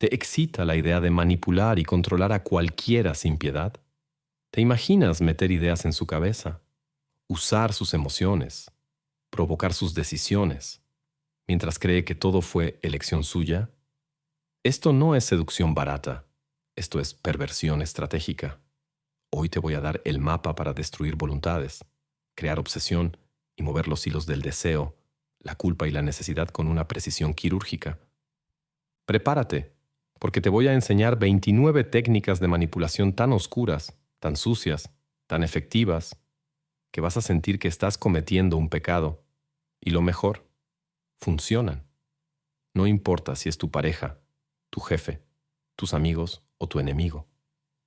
¿Te excita la idea de manipular y controlar a cualquiera sin piedad? ¿Te imaginas meter ideas en su cabeza, usar sus emociones, provocar sus decisiones, mientras cree que todo fue elección suya? Esto no es seducción barata, esto es perversión estratégica. Hoy te voy a dar el mapa para destruir voluntades, crear obsesión y mover los hilos del deseo, la culpa y la necesidad con una precisión quirúrgica. Prepárate, porque te voy a enseñar 29 técnicas de manipulación tan oscuras, tan sucias, tan efectivas, que vas a sentir que estás cometiendo un pecado. Y lo mejor, funcionan. No importa si es tu pareja, tu jefe, tus amigos o tu enemigo.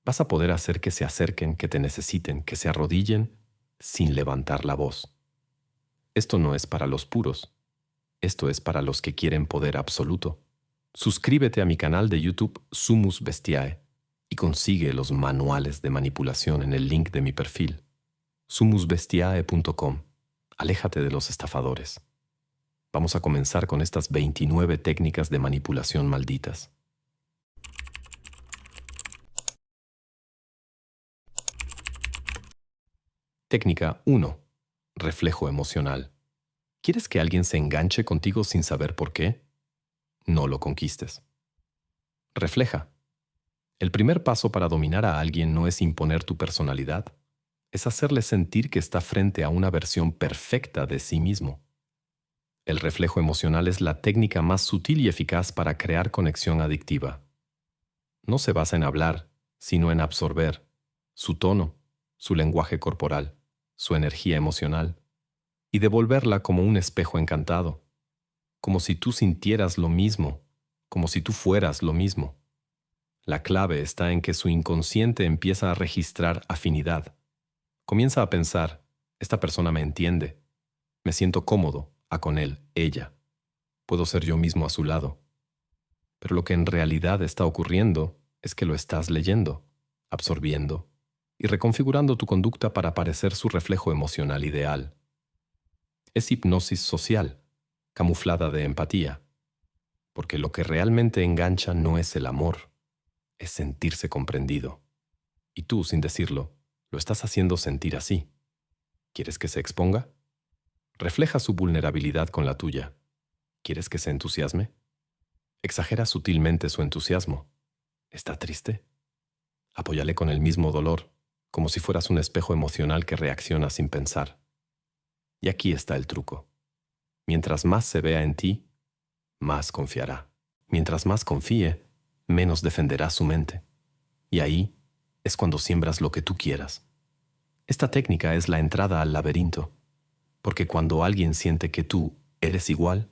Vas a poder hacer que se acerquen, que te necesiten, que se arrodillen sin levantar la voz. Esto no es para los puros. Esto es para los que quieren poder absoluto. Suscríbete a mi canal de YouTube Sumus Bestiae y consigue los manuales de manipulación en el link de mi perfil, sumusbestiae.com. Aléjate de los estafadores. Vamos a comenzar con estas 29 técnicas de manipulación malditas. Técnica 1. Reflejo emocional. ¿Quieres que alguien se enganche contigo sin saber por qué? No lo conquistes. Refleja. El primer paso para dominar a alguien no es imponer tu personalidad, es hacerle sentir que está frente a una versión perfecta de sí mismo. El reflejo emocional es la técnica más sutil y eficaz para crear conexión adictiva. No se basa en hablar, sino en absorber su tono, su lenguaje corporal, su energía emocional, y devolverla como un espejo encantado, como si tú sintieras lo mismo, como si tú fueras lo mismo. La clave está en que su inconsciente empieza a registrar afinidad. Comienza a pensar, esta persona me entiende, me siento cómodo con él, ella. Puedo ser yo mismo a su lado. Pero lo que en realidad está ocurriendo es que lo estás leyendo, absorbiendo y reconfigurando tu conducta para parecer su reflejo emocional ideal. Es hipnosis social, camuflada de empatía, porque lo que realmente engancha no es el amor, es sentirse comprendido. Y tú, sin decirlo, lo estás haciendo sentir así. ¿Quieres que se exponga? Refleja su vulnerabilidad con la tuya. ¿Quieres que se entusiasme? Exagera sutilmente su entusiasmo. ¿Está triste? Apóyale con el mismo dolor, como si fueras un espejo emocional que reacciona sin pensar. Y aquí está el truco. Mientras más se vea en ti, más confiará. Mientras más confíe, menos defenderá su mente. Y ahí es cuando siembras lo que tú quieras. Esta técnica es la entrada al laberinto, porque cuando alguien siente que tú eres igual,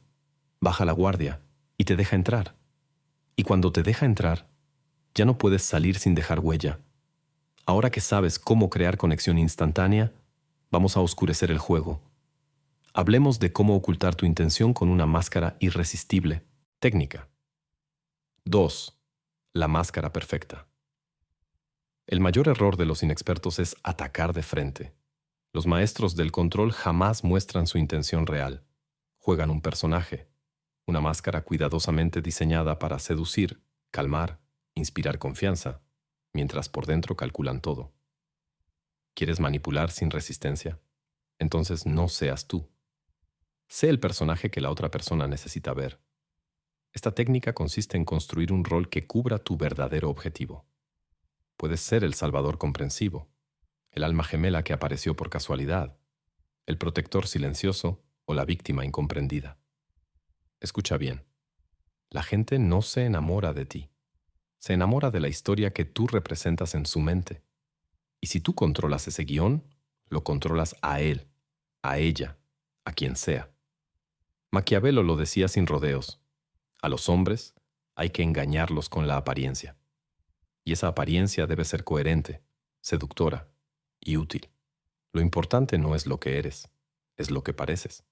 baja la guardia y te deja entrar. Y cuando te deja entrar, ya no puedes salir sin dejar huella. Ahora que sabes cómo crear conexión instantánea, vamos a oscurecer el juego. Hablemos de cómo ocultar tu intención con una máscara irresistible. Técnica 2. La máscara perfecta. El mayor error de los inexpertos es atacar de frente. Los maestros del control jamás muestran su intención real. Juegan un personaje, una máscara cuidadosamente diseñada para seducir, calmar, inspirar confianza, mientras por dentro calculan todo. ¿Quieres manipular sin resistencia? Entonces no seas tú. Sé el personaje que la otra persona necesita ver. Esta técnica consiste en construir un rol que cubra tu verdadero objetivo. Puedes ser el salvador comprensivo, el alma gemela que apareció por casualidad, el protector silencioso o la víctima incomprendida. Escucha bien. La gente no se enamora de ti. Se enamora de la historia que tú representas en su mente. Y si tú controlas ese guión, lo controlas a él, a ella, a quien sea. Maquiavelo lo decía sin rodeos. A los hombres hay que engañarlos con la apariencia. Y esa apariencia debe ser coherente, seductora y útil. Lo importante no es lo que eres, es lo que pareces.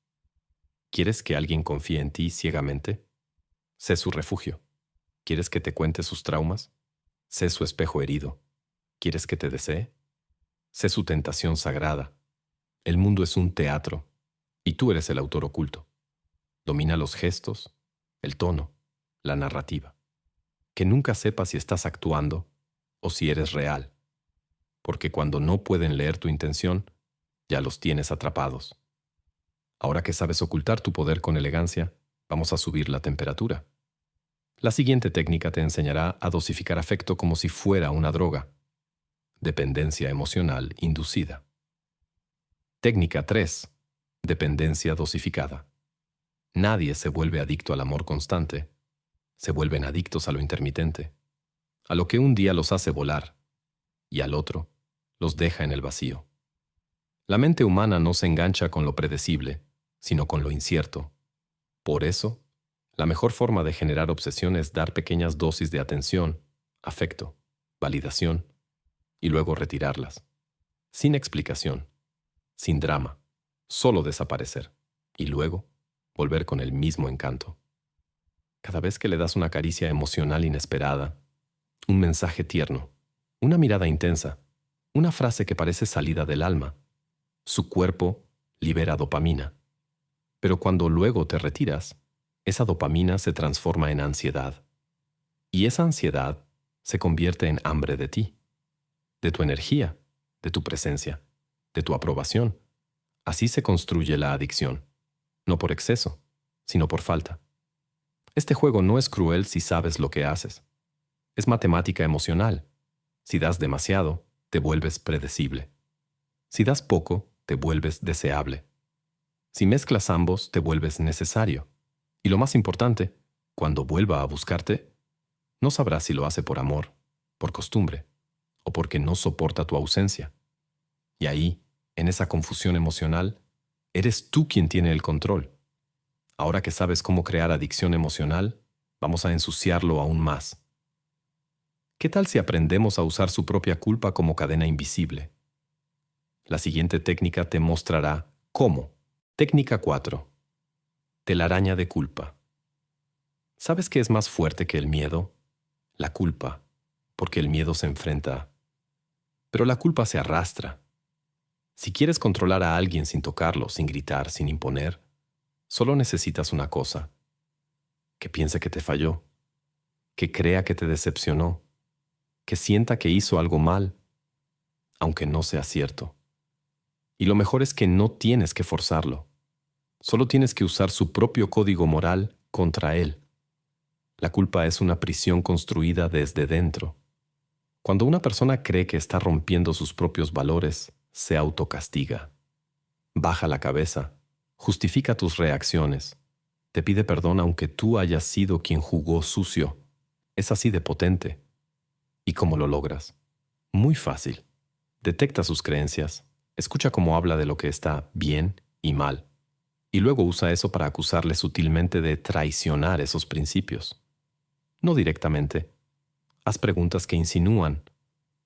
¿Quieres que alguien confíe en ti ciegamente? Sé su refugio. ¿Quieres que te cuente sus traumas? Sé su espejo herido. ¿Quieres que te desee? Sé su tentación sagrada. El mundo es un teatro, y tú eres el autor oculto. Domina los gestos, el tono, la narrativa. que nunca sepas si estás actuando o si eres real, porque cuando no pueden leer tu intención, ya los tienes atrapados. Ahora que sabes ocultar tu poder con elegancia, vamos a subir la temperatura. La siguiente técnica te enseñará a dosificar afecto como si fuera una droga. Dependencia emocional inducida. Técnica 3. Dependencia dosificada. Nadie se vuelve adicto al amor constante. Se vuelven adictos a lo intermitente, a lo que un día los hace volar y al otro los deja en el vacío. La mente humana no se engancha con lo predecible, sino con lo incierto. Por eso, la mejor forma de generar obsesión es dar pequeñas dosis de atención, afecto, validación, y luego retirarlas. Sin explicación, sin drama, solo desaparecer, y luego volver con el mismo encanto. Cada vez que le das una caricia emocional inesperada, un mensaje tierno, una mirada intensa, una frase que parece salida del alma, su cuerpo libera dopamina. Pero cuando luego te retiras, esa dopamina se transforma en ansiedad. Y esa ansiedad se convierte en hambre de ti, de tu energía, de tu presencia, de tu aprobación. Así se construye la adicción, no por exceso, sino por falta. Este juego no es cruel si sabes lo que haces. Es matemática emocional. Si das demasiado, te vuelves predecible. Si das poco, te vuelves deseable. Si mezclas ambos, te vuelves necesario. Y lo más importante, cuando vuelva a buscarte, no sabrás si lo hace por amor, por costumbre, o porque no soporta tu ausencia. Y ahí, en esa confusión emocional, eres tú quien tiene el control. Ahora que sabes cómo crear adicción emocional, vamos a ensuciarlo aún más. ¿Qué tal si aprendemos a usar su propia culpa como cadena invisible? La siguiente técnica te mostrará cómo. Técnica 4. Telaraña de culpa. ¿Sabes qué es más fuerte que el miedo? La culpa, porque el miedo se enfrenta. Pero la culpa se arrastra. Si quieres controlar a alguien sin tocarlo, sin gritar, sin imponer, solo necesitas una cosa: que piense que te falló, que crea que te decepcionó, que sienta que hizo algo mal, aunque no sea cierto. Y lo mejor es que no tienes que forzarlo. Solo tienes que usar su propio código moral contra él. La culpa es una prisión construida desde dentro. Cuando una persona cree que está rompiendo sus propios valores, se autocastiga. Baja la cabeza, justifica tus reacciones, te pide perdón aunque tú hayas sido quien jugó sucio. Es así de potente. ¿Y cómo lo logras? Muy fácil. Detecta sus creencias, escucha cómo habla de lo que está bien y mal, y luego usa eso para acusarle sutilmente de traicionar esos principios. No directamente. Haz preguntas que insinúan.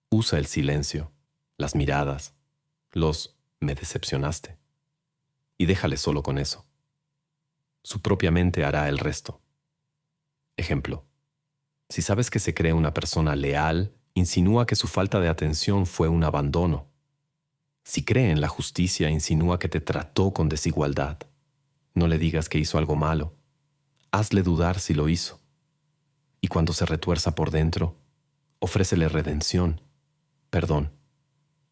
Usa el silencio, las miradas, los «me decepcionaste». Y déjale solo con eso. Su propia mente hará el resto. Ejemplo. Si sabes que se cree una persona leal, insinúa que su falta de atención fue un abandono. Si cree en la justicia, insinúa que te trató con desigualdad. No le digas que hizo algo malo. Hazle dudar si lo hizo. Y cuando se retuerza por dentro, ofrécele redención, perdón,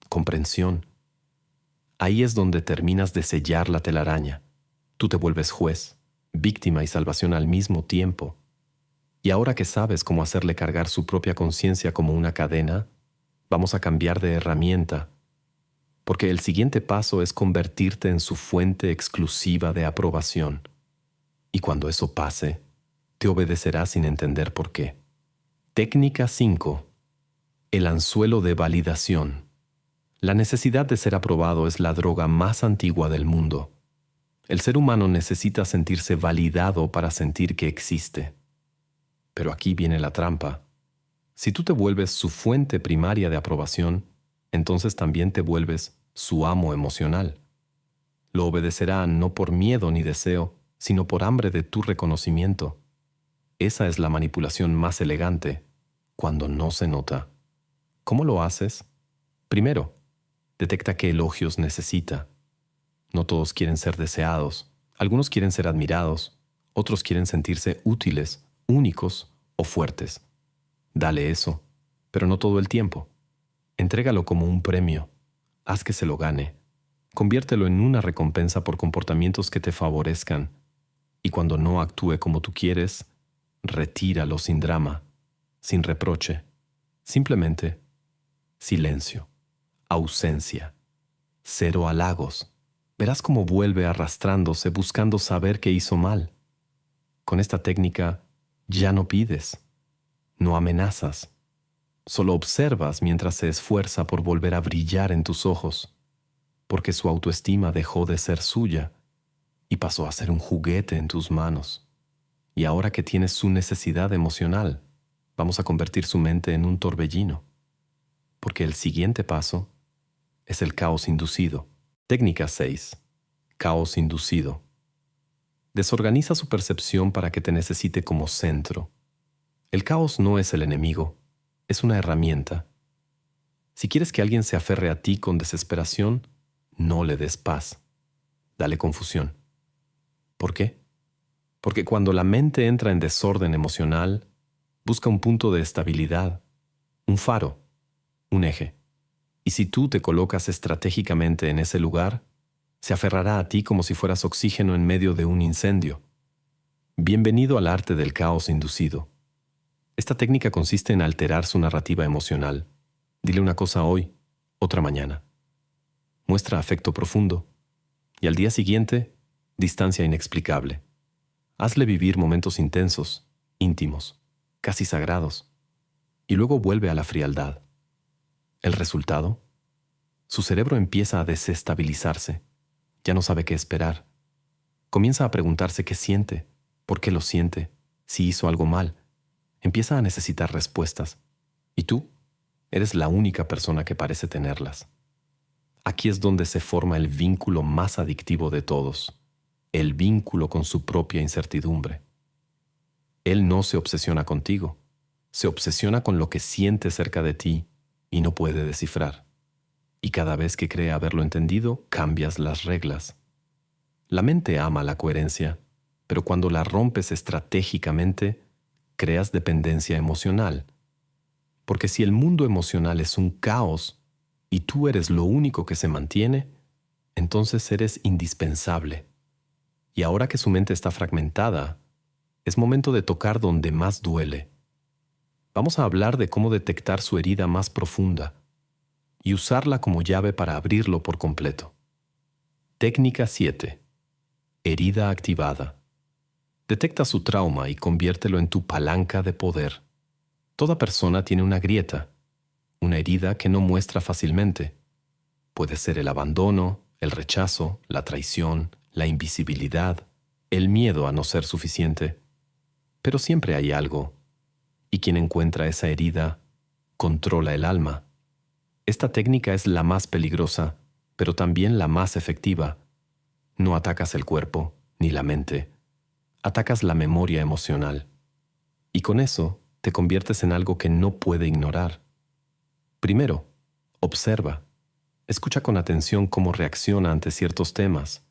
comprensión. Ahí es donde terminas de sellar la telaraña. Tú te vuelves juez, víctima y salvación al mismo tiempo. Y ahora que sabes cómo hacerle cargar su propia conciencia como una cadena, vamos a cambiar de herramienta, porque el siguiente paso es convertirte en su fuente exclusiva de aprobación. Y cuando eso pase, te obedecerá sin entender por qué. Técnica 5. El anzuelo de validación. La necesidad de ser aprobado es la droga más antigua del mundo. El ser humano necesita sentirse validado para sentir que existe. Pero aquí viene la trampa. Si tú te vuelves su fuente primaria de aprobación, entonces también te vuelves su amo emocional. Lo obedecerá no por miedo ni deseo, sino por hambre de tu reconocimiento. Esa es la manipulación más elegante, cuando no se nota. ¿Cómo lo haces? Primero, detecta qué elogios necesita. No todos quieren ser deseados. Algunos quieren ser admirados. Otros quieren sentirse útiles, únicos o fuertes. Dale eso, pero no todo el tiempo. Entrégalo como un premio. Haz que se lo gane. Conviértelo en una recompensa por comportamientos que te favorezcan. Y cuando no actúe como tú quieres, retíralo sin drama, sin reproche. Simplemente silencio, ausencia, cero halagos. Verás cómo vuelve arrastrándose buscando saber qué hizo mal. Con esta técnica ya no pides, no amenazas, solo observas mientras se esfuerza por volver a brillar en tus ojos, porque su autoestima dejó de ser suya y pasó a ser un juguete en tus manos. Y ahora que tienes su necesidad emocional, vamos a convertir su mente en un torbellino, porque el siguiente paso es el caos inducido. Técnica 6. Caos inducido. Desorganiza su percepción para que te necesite como centro. El caos no es el enemigo, es una herramienta. Si quieres que alguien se aferre a ti con desesperación, no le des paz. Dale confusión. ¿Por qué? Porque cuando la mente entra en desorden emocional, busca un punto de estabilidad, un faro, un eje. Y si tú te colocas estratégicamente en ese lugar, se aferrará a ti como si fueras oxígeno en medio de un incendio. Bienvenido al arte del caos inducido. Esta técnica consiste en alterar su narrativa emocional. Dile una cosa hoy, otra mañana. Muestra afecto profundo. Y al día siguiente, distancia inexplicable. Hazle vivir momentos intensos, íntimos, casi sagrados. Y luego vuelve a la frialdad. ¿El resultado? Su cerebro empieza a desestabilizarse. Ya no sabe qué esperar. Comienza a preguntarse qué siente, por qué lo siente, si hizo algo mal. Empieza a necesitar respuestas. Y tú eres la única persona que parece tenerlas. Aquí es donde se forma el vínculo más adictivo de todos, el vínculo con su propia incertidumbre. Él no se obsesiona contigo, se obsesiona con lo que siente cerca de ti y no puede descifrar. Y cada vez que cree haberlo entendido, cambias las reglas. La mente ama la coherencia, pero cuando la rompes estratégicamente, creas dependencia emocional. Porque si el mundo emocional es un caos y tú eres lo único que se mantiene, entonces eres indispensable. Y ahora que su mente está fragmentada, es momento de tocar donde más duele. Vamos a hablar de cómo detectar su herida más profunda y usarla como llave para abrirlo por completo. Técnica 7. Herida activada. Detecta su trauma y conviértelo en tu palanca de poder. Toda persona tiene una grieta, una herida que no muestra fácilmente. Puede ser el abandono, el rechazo, la traición, la invisibilidad, el miedo a no ser suficiente. Pero siempre hay algo, y quien encuentra esa herida controla el alma. Esta técnica es la más peligrosa, pero también la más efectiva. No atacas el cuerpo ni la mente, atacas la memoria emocional. Y con eso te conviertes en algo que no puede ignorar. Primero, observa. Escucha con atención cómo reacciona ante ciertos temas.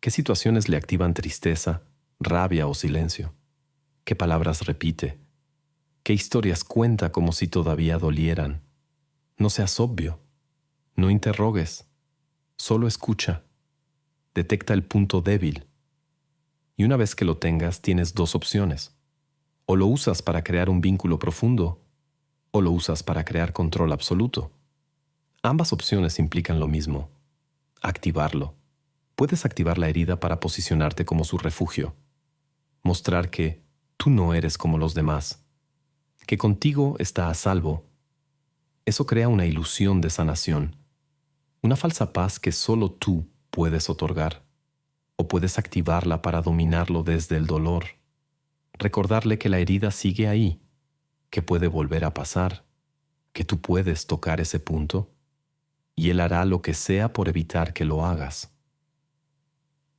¿Qué situaciones le activan tristeza, rabia o silencio? ¿Qué palabras repite? ¿Qué historias cuenta como si todavía dolieran? No seas obvio. No interrogues. Solo escucha. Detecta el punto débil. Y una vez que lo tengas, tienes dos opciones. O lo usas para crear un vínculo profundo, o lo usas para crear control absoluto. Ambas opciones implican lo mismo: activarlo. Puedes activar la herida para posicionarte como su refugio. Mostrar que tú no eres como los demás, que contigo está a salvo. Eso crea una ilusión de sanación, una falsa paz que solo tú puedes otorgar. O puedes activarla para dominarlo desde el dolor. Recordarle que la herida sigue ahí, que puede volver a pasar, que tú puedes tocar ese punto, y él hará lo que sea por evitar que lo hagas.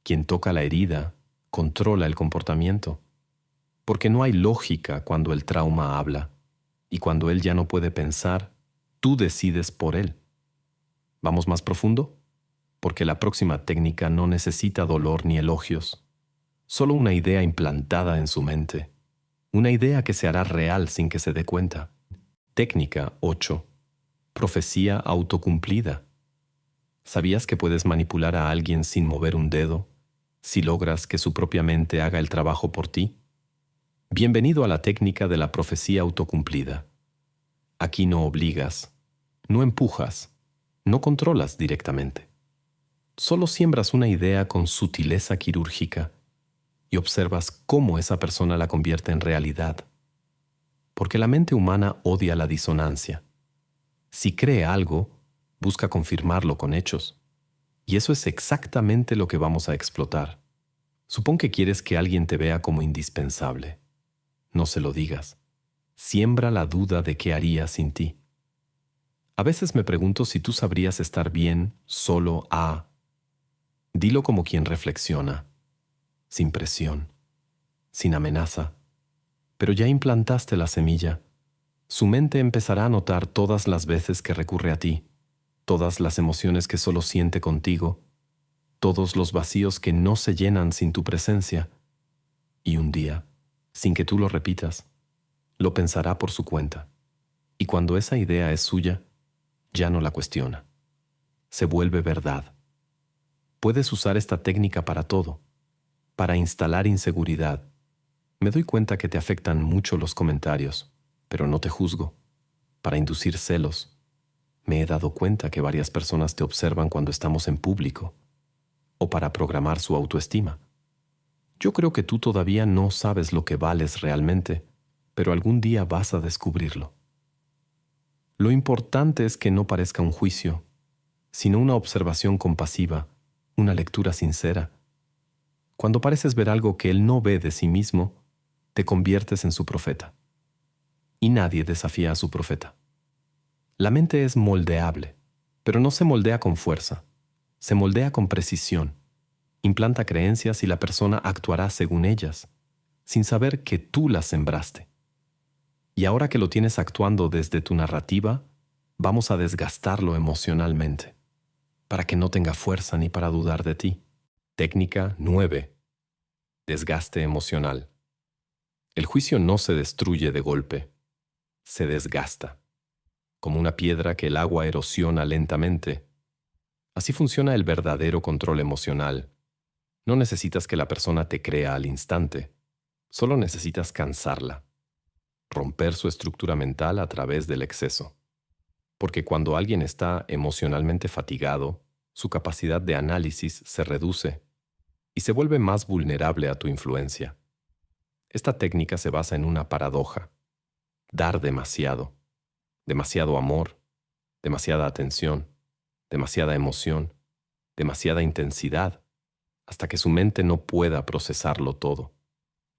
Quien toca la herida controla el comportamiento, porque no hay lógica cuando el trauma habla, y cuando él ya no puede pensar, tú decides por él. ¿Vamos más profundo? Porque la próxima técnica no necesita dolor ni elogios, solo una idea implantada en su mente, una idea que se hará real sin que se dé cuenta. Técnica 8. Profecía autocumplida. ¿Sabías que puedes manipular a alguien sin mover un dedo si logras que su propia mente haga el trabajo por ti? Bienvenido a la técnica de la profecía autocumplida. Aquí no obligas, no empujas, no controlas directamente. Solo siembras una idea con sutileza quirúrgica y observas cómo esa persona la convierte en realidad. Porque la mente humana odia la disonancia. Si cree algo, busca confirmarlo con hechos. Y eso es exactamente lo que vamos a explotar. Supón que quieres que alguien te vea como indispensable. No se lo digas. Siembra la duda de qué haría sin ti. A veces me pregunto si tú sabrías estar bien solo a... Dilo como quien reflexiona, sin presión, sin amenaza. Pero ya implantaste la semilla. Su mente empezará a notar todas las veces que recurre a ti, todas las emociones que solo siente contigo, todos los vacíos que no se llenan sin tu presencia. Y un día, sin que tú lo repitas, lo pensará por su cuenta. Y cuando esa idea es suya, ya no la cuestiona. Se vuelve verdad. Puedes usar esta técnica para todo, para instalar inseguridad. Me doy cuenta que te afectan mucho los comentarios, pero no te juzgo. Para inducir celos. Me he dado cuenta que varias personas te observan cuando estamos en público. O para programar su autoestima. Yo creo que tú todavía no sabes lo que vales realmente, pero algún día vas a descubrirlo. Lo importante es que no parezca un juicio, sino una observación compasiva, una lectura sincera. Cuando pareces ver algo que él no ve de sí mismo, te conviertes en su profeta. Y nadie desafía a su profeta. La mente es moldeable, pero no se moldea con fuerza. Se moldea con precisión. Implanta creencias y la persona actuará según ellas, sin saber que tú las sembraste. Y ahora que lo tienes actuando desde tu narrativa, vamos a desgastarlo emocionalmente, para que no tenga fuerza ni para dudar de ti. Técnica 9. Desgaste emocional. El juicio no se destruye de golpe, se desgasta. Como una piedra que el agua erosiona lentamente. Así funciona el verdadero control emocional. No necesitas que la persona te crea al instante, solo necesitas cansarla. Romper su estructura mental a través del exceso. Porque cuando alguien está emocionalmente fatigado, su capacidad de análisis se reduce y se vuelve más vulnerable a tu influencia. Esta técnica se basa en una paradoja. Dar demasiado. Demasiado amor, demasiada atención, demasiada emoción, demasiada intensidad, hasta que su mente no pueda procesarlo todo.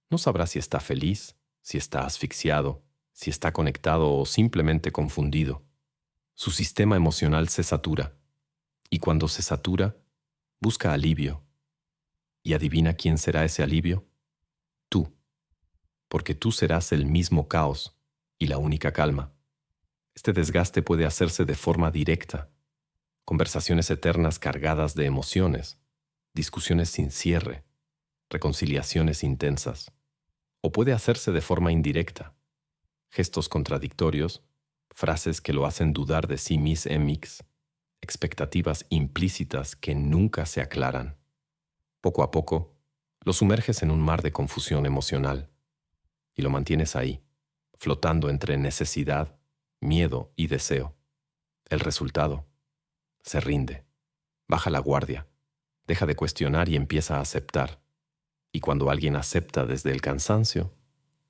No sabrá si está feliz, si está asfixiado, si está conectado o simplemente confundido. Su sistema emocional se satura, y cuando se satura, busca alivio. ¿Y adivina quién será ese alivio? Tú, porque tú serás el mismo caos y la única calma. Este desgaste puede hacerse de forma directa, conversaciones eternas cargadas de emociones, discusiones sin cierre, reconciliaciones intensas. O puede hacerse de forma indirecta, gestos contradictorios, frases que lo hacen dudar de sí mismo, expectativas implícitas que nunca se aclaran. Poco a poco, lo sumerges en un mar de confusión emocional y lo mantienes ahí, flotando entre necesidad, miedo y deseo. El resultado: se rinde, baja la guardia, deja de cuestionar y empieza a aceptar. Y cuando alguien acepta desde el cansancio,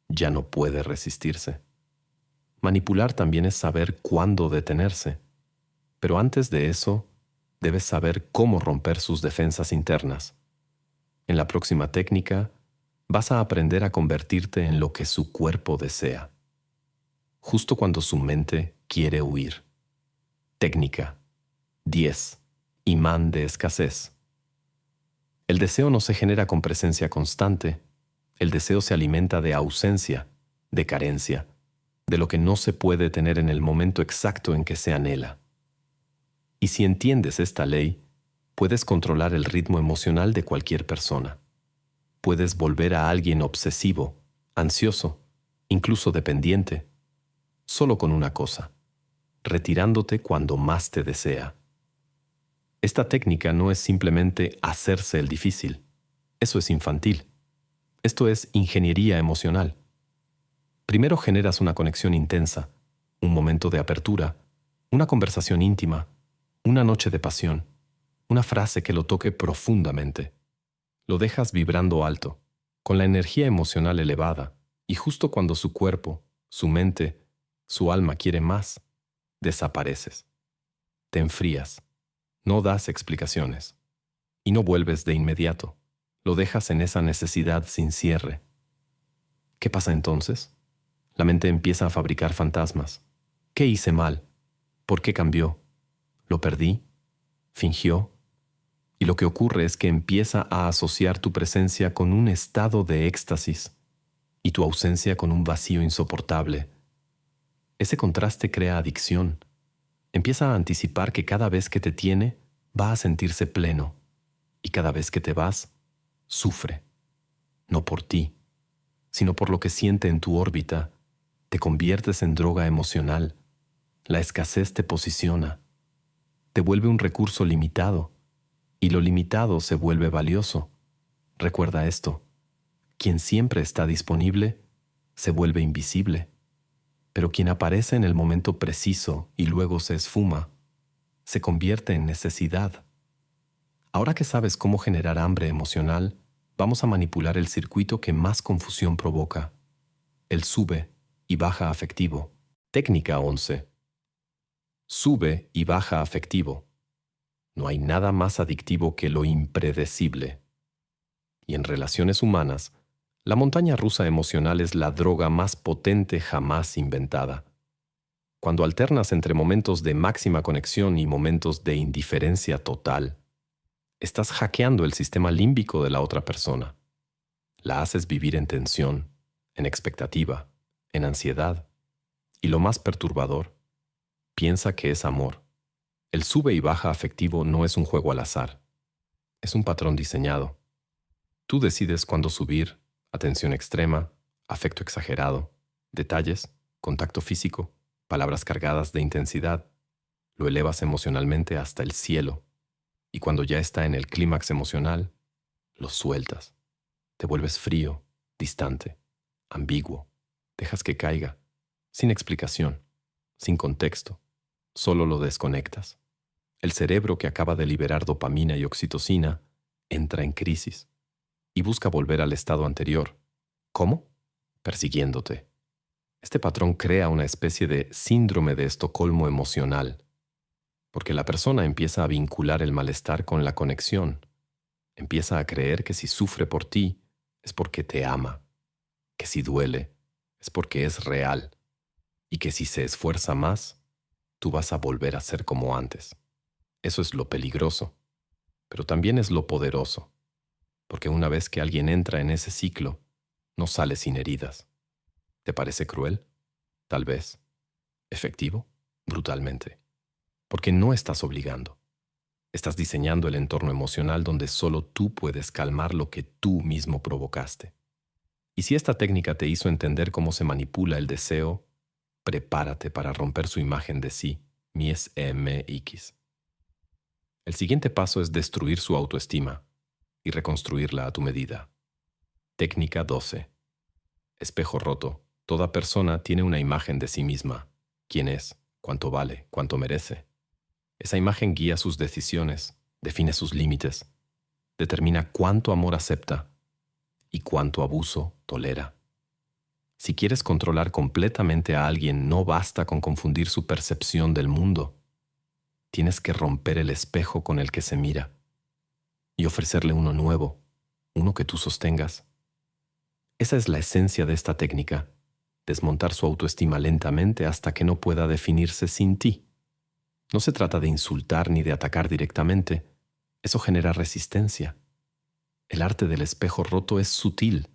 ya no puede resistirse. Manipular también es saber cuándo detenerse, pero antes de eso, debes saber cómo romper sus defensas internas. En la próxima técnica, vas a aprender a convertirte en lo que su cuerpo desea, justo cuando su mente quiere huir. Técnica 10. Imán de escasez. El deseo no se genera con presencia constante. El deseo se alimenta de ausencia, de carencia, de lo que no se puede tener en el momento exacto en que se anhela. Y si entiendes esta ley, puedes controlar el ritmo emocional de cualquier persona. Puedes volver a alguien obsesivo, ansioso, incluso dependiente, solo con una cosa: retirándote cuando más te desea. Esta técnica no es simplemente hacerse el difícil. Eso es infantil. Esto es ingeniería emocional. Primero generas una conexión intensa, un momento de apertura, una conversación íntima, una noche de pasión, una frase que lo toque profundamente. Lo dejas vibrando alto, con la energía emocional elevada, y justo cuando su cuerpo, su mente, su alma quiere más, desapareces. Te enfrías. No das explicaciones. Y no vuelves de inmediato. Lo dejas en esa necesidad sin cierre. ¿Qué pasa entonces? La mente empieza a fabricar fantasmas. ¿Qué hice mal? ¿Por qué cambió? ¿Lo perdí? ¿Fingió? Y lo que ocurre es que empieza a asociar tu presencia con un estado de éxtasis y tu ausencia con un vacío insoportable. Ese contraste crea adicción. Empieza a anticipar que cada vez que te tiene, va a sentirse pleno, y cada vez que te vas, sufre. No por ti, sino por lo que siente en tu órbita. Te conviertes en droga emocional. La escasez te posiciona. Te vuelve un recurso limitado, y lo limitado se vuelve valioso. Recuerda esto: quien siempre está disponible, se vuelve invisible. Pero quien aparece en el momento preciso y luego se esfuma, se convierte en necesidad. Ahora que sabes cómo generar hambre emocional, vamos a manipular el circuito que más confusión provoca: el sube y baja afectivo. Técnica 11. Sube y baja afectivo. No hay nada más adictivo que lo impredecible. Y en relaciones humanas, la montaña rusa emocional es la droga más potente jamás inventada. Cuando alternas entre momentos de máxima conexión y momentos de indiferencia total, estás hackeando el sistema límbico de la otra persona. La haces vivir en tensión, en expectativa, en ansiedad. Y lo más perturbador, piensa que es amor. El sube y baja afectivo no es un juego al azar. Es un patrón diseñado. Tú decides cuándo subir: atención extrema, afecto exagerado, detalles, contacto físico, palabras cargadas de intensidad. Lo elevas emocionalmente hasta el cielo. Y cuando ya está en el clímax emocional, lo sueltas. Te vuelves frío, distante, ambiguo. Dejas que caiga, sin explicación, sin contexto. Solo lo desconectas. El cerebro, que acaba de liberar dopamina y oxitocina, entra en crisis y busca volver al estado anterior. ¿Cómo? Persiguiéndote. Este patrón crea una especie de síndrome de Estocolmo emocional, porque la persona empieza a vincular el malestar con la conexión. Empieza a creer que si sufre por ti es porque te ama, que si duele es porque es real, y que si se esfuerza más, tú vas a volver a ser como antes. Eso es lo peligroso, pero también es lo poderoso, porque una vez que alguien entra en ese ciclo, no sale sin heridas. ¿Te parece cruel? Tal vez. ¿Efectivo? Brutalmente. Porque no estás obligando. Estás diseñando el entorno emocional donde solo tú puedes calmar lo que tú mismo provocaste. Y si esta técnica te hizo entender cómo se manipula el deseo, prepárate para romper su imagen de sí, mies mx. El siguiente paso es destruir su autoestima y reconstruirla a tu medida. Técnica 12. Espejo roto. Toda persona tiene una imagen de sí misma. ¿Quién es? ¿Cuánto vale? ¿Cuánto merece? Esa imagen guía sus decisiones, define sus límites, determina cuánto amor acepta y cuánto abuso tolera. Si quieres controlar completamente a alguien, no basta con confundir su percepción del mundo. Tienes que romper el espejo con el que se mira y ofrecerle uno nuevo, uno que tú sostengas. Esa es la esencia de esta técnica: desmontar su autoestima lentamente hasta que no pueda definirse sin ti. No se trata de insultar ni de atacar directamente. Eso genera resistencia. El arte del espejo roto es sutil.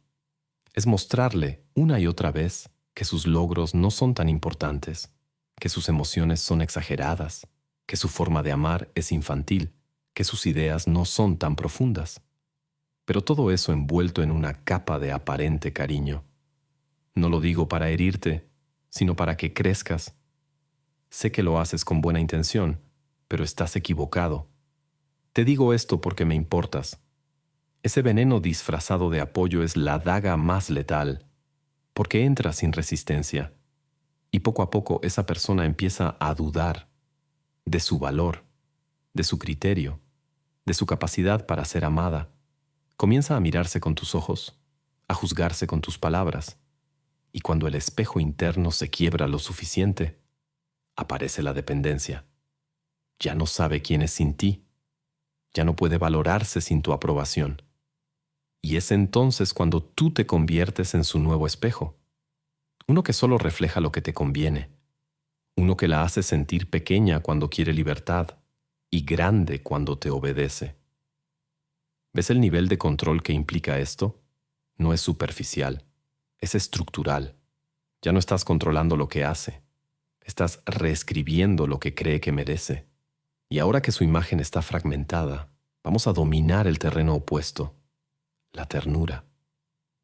Es mostrarle una y otra vez que sus logros no son tan importantes, que sus emociones son exageradas, que su forma de amar es infantil, que sus ideas no son tan profundas. Pero todo eso envuelto en una capa de aparente cariño. No lo digo para herirte, sino para que crezcas. Sé que lo haces con buena intención, pero estás equivocado. Te digo esto porque me importas. Ese veneno disfrazado de apoyo es la daga más letal, porque entra sin resistencia, y poco a poco esa persona empieza a dudar de su valor, de su criterio, de su capacidad para ser amada. Comienza a mirarse con tus ojos, a juzgarse con tus palabras, y cuando el espejo interno se quiebra lo suficiente, aparece la dependencia. Ya no sabe quién es sin ti, ya no puede valorarse sin tu aprobación. Y es entonces cuando tú te conviertes en su nuevo espejo, uno que solo refleja lo que te conviene, uno que la hace sentir pequeña cuando quiere libertad y grande cuando te obedece. ¿Ves el nivel de control que implica esto? No es superficial, es estructural. Ya no estás controlando lo que hace, estás reescribiendo lo que cree que merece. Y ahora que su imagen está fragmentada, vamos a dominar el terreno opuesto, la ternura.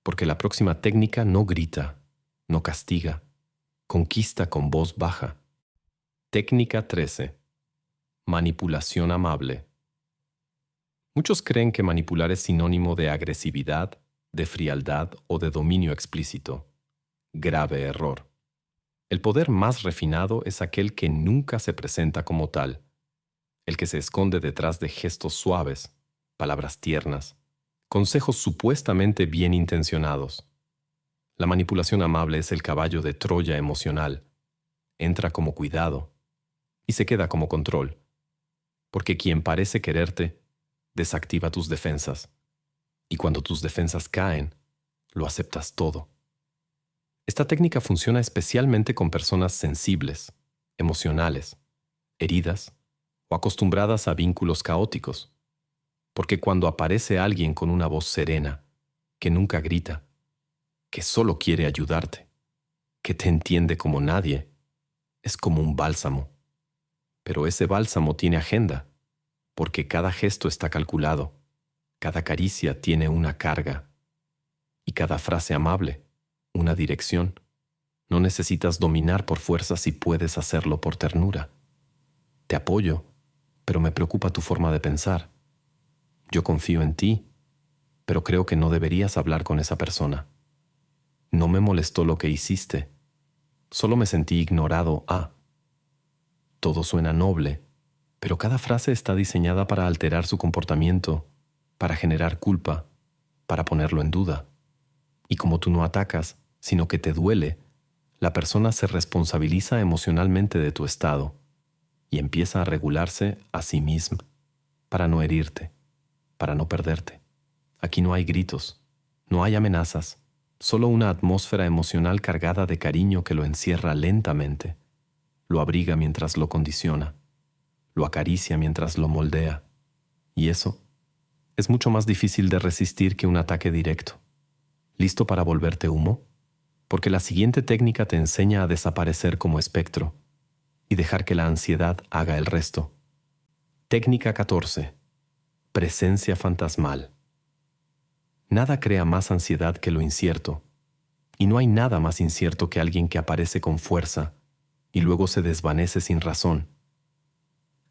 Porque la próxima técnica no grita, no castiga, conquista con voz baja. Técnica 13. Manipulación amable. Muchos creen que manipular es sinónimo de agresividad, de frialdad o de dominio explícito. Grave error. El poder más refinado es aquel que nunca se presenta como tal, el que se esconde detrás de gestos suaves, palabras tiernas, consejos supuestamente bien intencionados. La manipulación amable es el caballo de Troya emocional. Entra como cuidado y se queda como control, porque quien parece quererte desactiva tus defensas, y cuando tus defensas caen, lo aceptas todo. Esta técnica funciona especialmente con personas sensibles, emocionales, heridas o acostumbradas a vínculos caóticos, porque cuando aparece alguien con una voz serena, que nunca grita, que solo quiere ayudarte, que te entiende como nadie, es como un bálsamo. Pero ese bálsamo tiene agenda, porque cada gesto está calculado, cada caricia tiene una carga, y cada frase amable, una dirección. No necesitas dominar por fuerza si puedes hacerlo por ternura. Te apoyo, pero me preocupa tu forma de pensar. Yo confío en ti, pero creo que no deberías hablar con esa persona. No me molestó lo que hiciste, solo me sentí ignorado. Todo suena noble, pero cada frase está diseñada para alterar su comportamiento, para generar culpa, para ponerlo en duda. Y como tú no atacas, sino que te duele, la persona se responsabiliza emocionalmente de tu estado y empieza a regularse a sí misma para no herirte, para no perderte. Aquí no hay gritos, no hay amenazas, solo una atmósfera emocional cargada de cariño que lo encierra lentamente, lo abriga mientras lo condiciona, lo acaricia mientras lo moldea. Y eso es mucho más difícil de resistir que un ataque directo. ¿Listo para volverte humo? Porque la siguiente técnica te enseña a desaparecer como espectro y dejar que la ansiedad haga el resto. Técnica 14. Presencia fantasmal. Nada crea más ansiedad que lo incierto, y no hay nada más incierto que alguien que aparece con fuerza y luego se desvanece sin razón.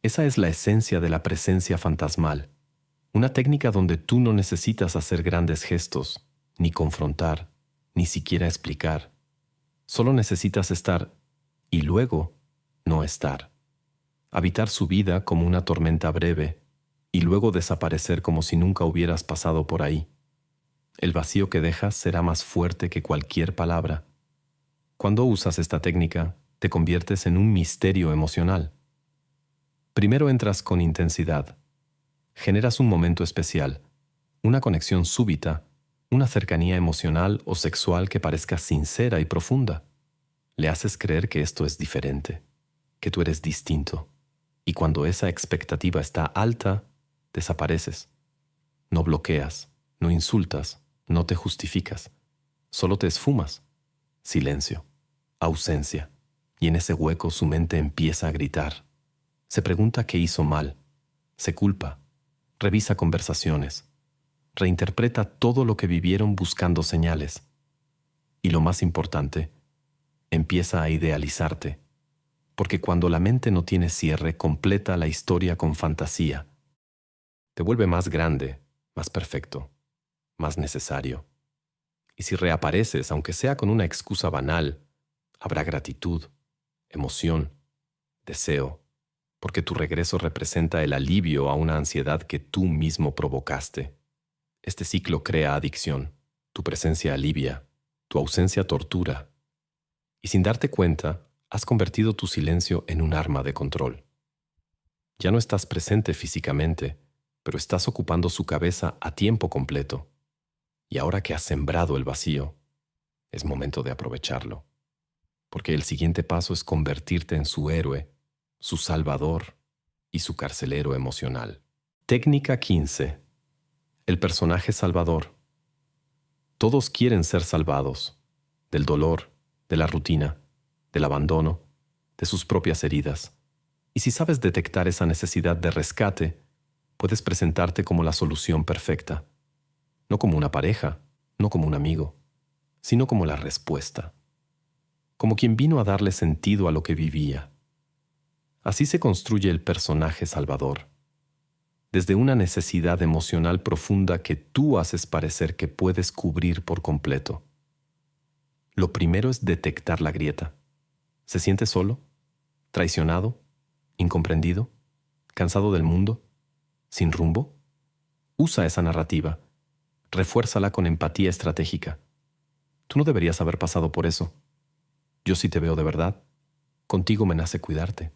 Esa es la esencia de la presencia fantasmal, una técnica donde tú no necesitas hacer grandes gestos, ni confrontar, ni siquiera explicar. Solo necesitas estar y luego no estar. Habitar su vida como una tormenta breve y luego desaparecer como si nunca hubieras pasado por ahí. El vacío que dejas será más fuerte que cualquier palabra. Cuando usas esta técnica, te conviertes en un misterio emocional. Primero entras con intensidad. Generas un momento especial, una conexión súbita, una cercanía emocional o sexual que parezca sincera y profunda. Le haces creer que esto es diferente, que tú eres distinto. Y cuando esa expectativa está alta, desapareces. No bloqueas, no insultas, no te justificas. Solo te esfumas. Silencio, ausencia. Y en ese hueco su mente empieza a gritar. Se pregunta qué hizo mal. Se culpa. Revisa conversaciones. Reinterpreta todo lo que vivieron buscando señales. Y lo más importante, Empieza a idealizarte, porque cuando la mente no tiene cierre, completa la historia con fantasía. Te vuelve más grande, más perfecto, más necesario. Y si reapareces, aunque sea con una excusa banal, habrá gratitud, emoción, deseo, porque tu regreso representa el alivio a una ansiedad que tú mismo provocaste. Este ciclo crea adicción, tu presencia alivia, tu ausencia tortura, y sin darte cuenta, has convertido tu silencio en un arma de control. Ya no estás presente físicamente, pero estás ocupando su cabeza a tiempo completo. Y ahora que has sembrado el vacío, es momento de aprovecharlo, porque el siguiente paso es convertirte en su héroe, su salvador y su carcelero emocional. Técnica 15. El personaje salvador. Todos quieren ser salvados, del dolor, de la rutina, del abandono, de sus propias heridas. Y si sabes detectar esa necesidad de rescate, puedes presentarte como la solución perfecta. No como una pareja, no como un amigo, sino como la respuesta. Como quien vino a darle sentido a lo que vivía. Así se construye el personaje salvador. Desde una necesidad emocional profunda que tú haces parecer que puedes cubrir por completo. Lo primero es detectar la grieta. ¿Se siente solo? ¿Traicionado? ¿Incomprendido? ¿Cansado del mundo? ¿Sin rumbo? Usa esa narrativa. Refuérzala con empatía estratégica. Tú no deberías haber pasado por eso. Yo sí te veo de verdad. Contigo me nace cuidarte.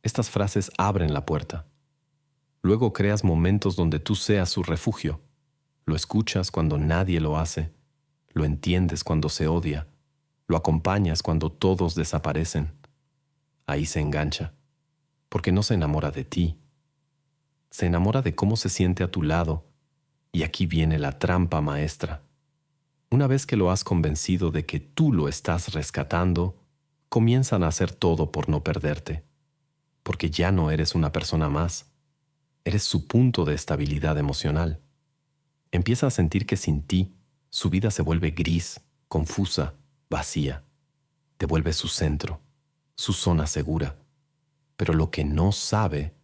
Estas frases abren la puerta. Luego creas momentos donde tú seas su refugio. Lo escuchas cuando nadie lo hace. Lo entiendes cuando se odia. Lo acompañas cuando todos desaparecen. Ahí se engancha. Porque no se enamora de ti. Se enamora de cómo se siente a tu lado. Y aquí viene la trampa maestra. Una vez que lo has convencido de que tú lo estás rescatando, comienzan a hacer todo por no perderte. Porque ya no eres una persona más. Eres su punto de estabilidad emocional. Empieza a sentir que sin ti, su vida se vuelve gris, confusa, vacía. Te vuelve su centro, su zona segura. Pero lo que no sabe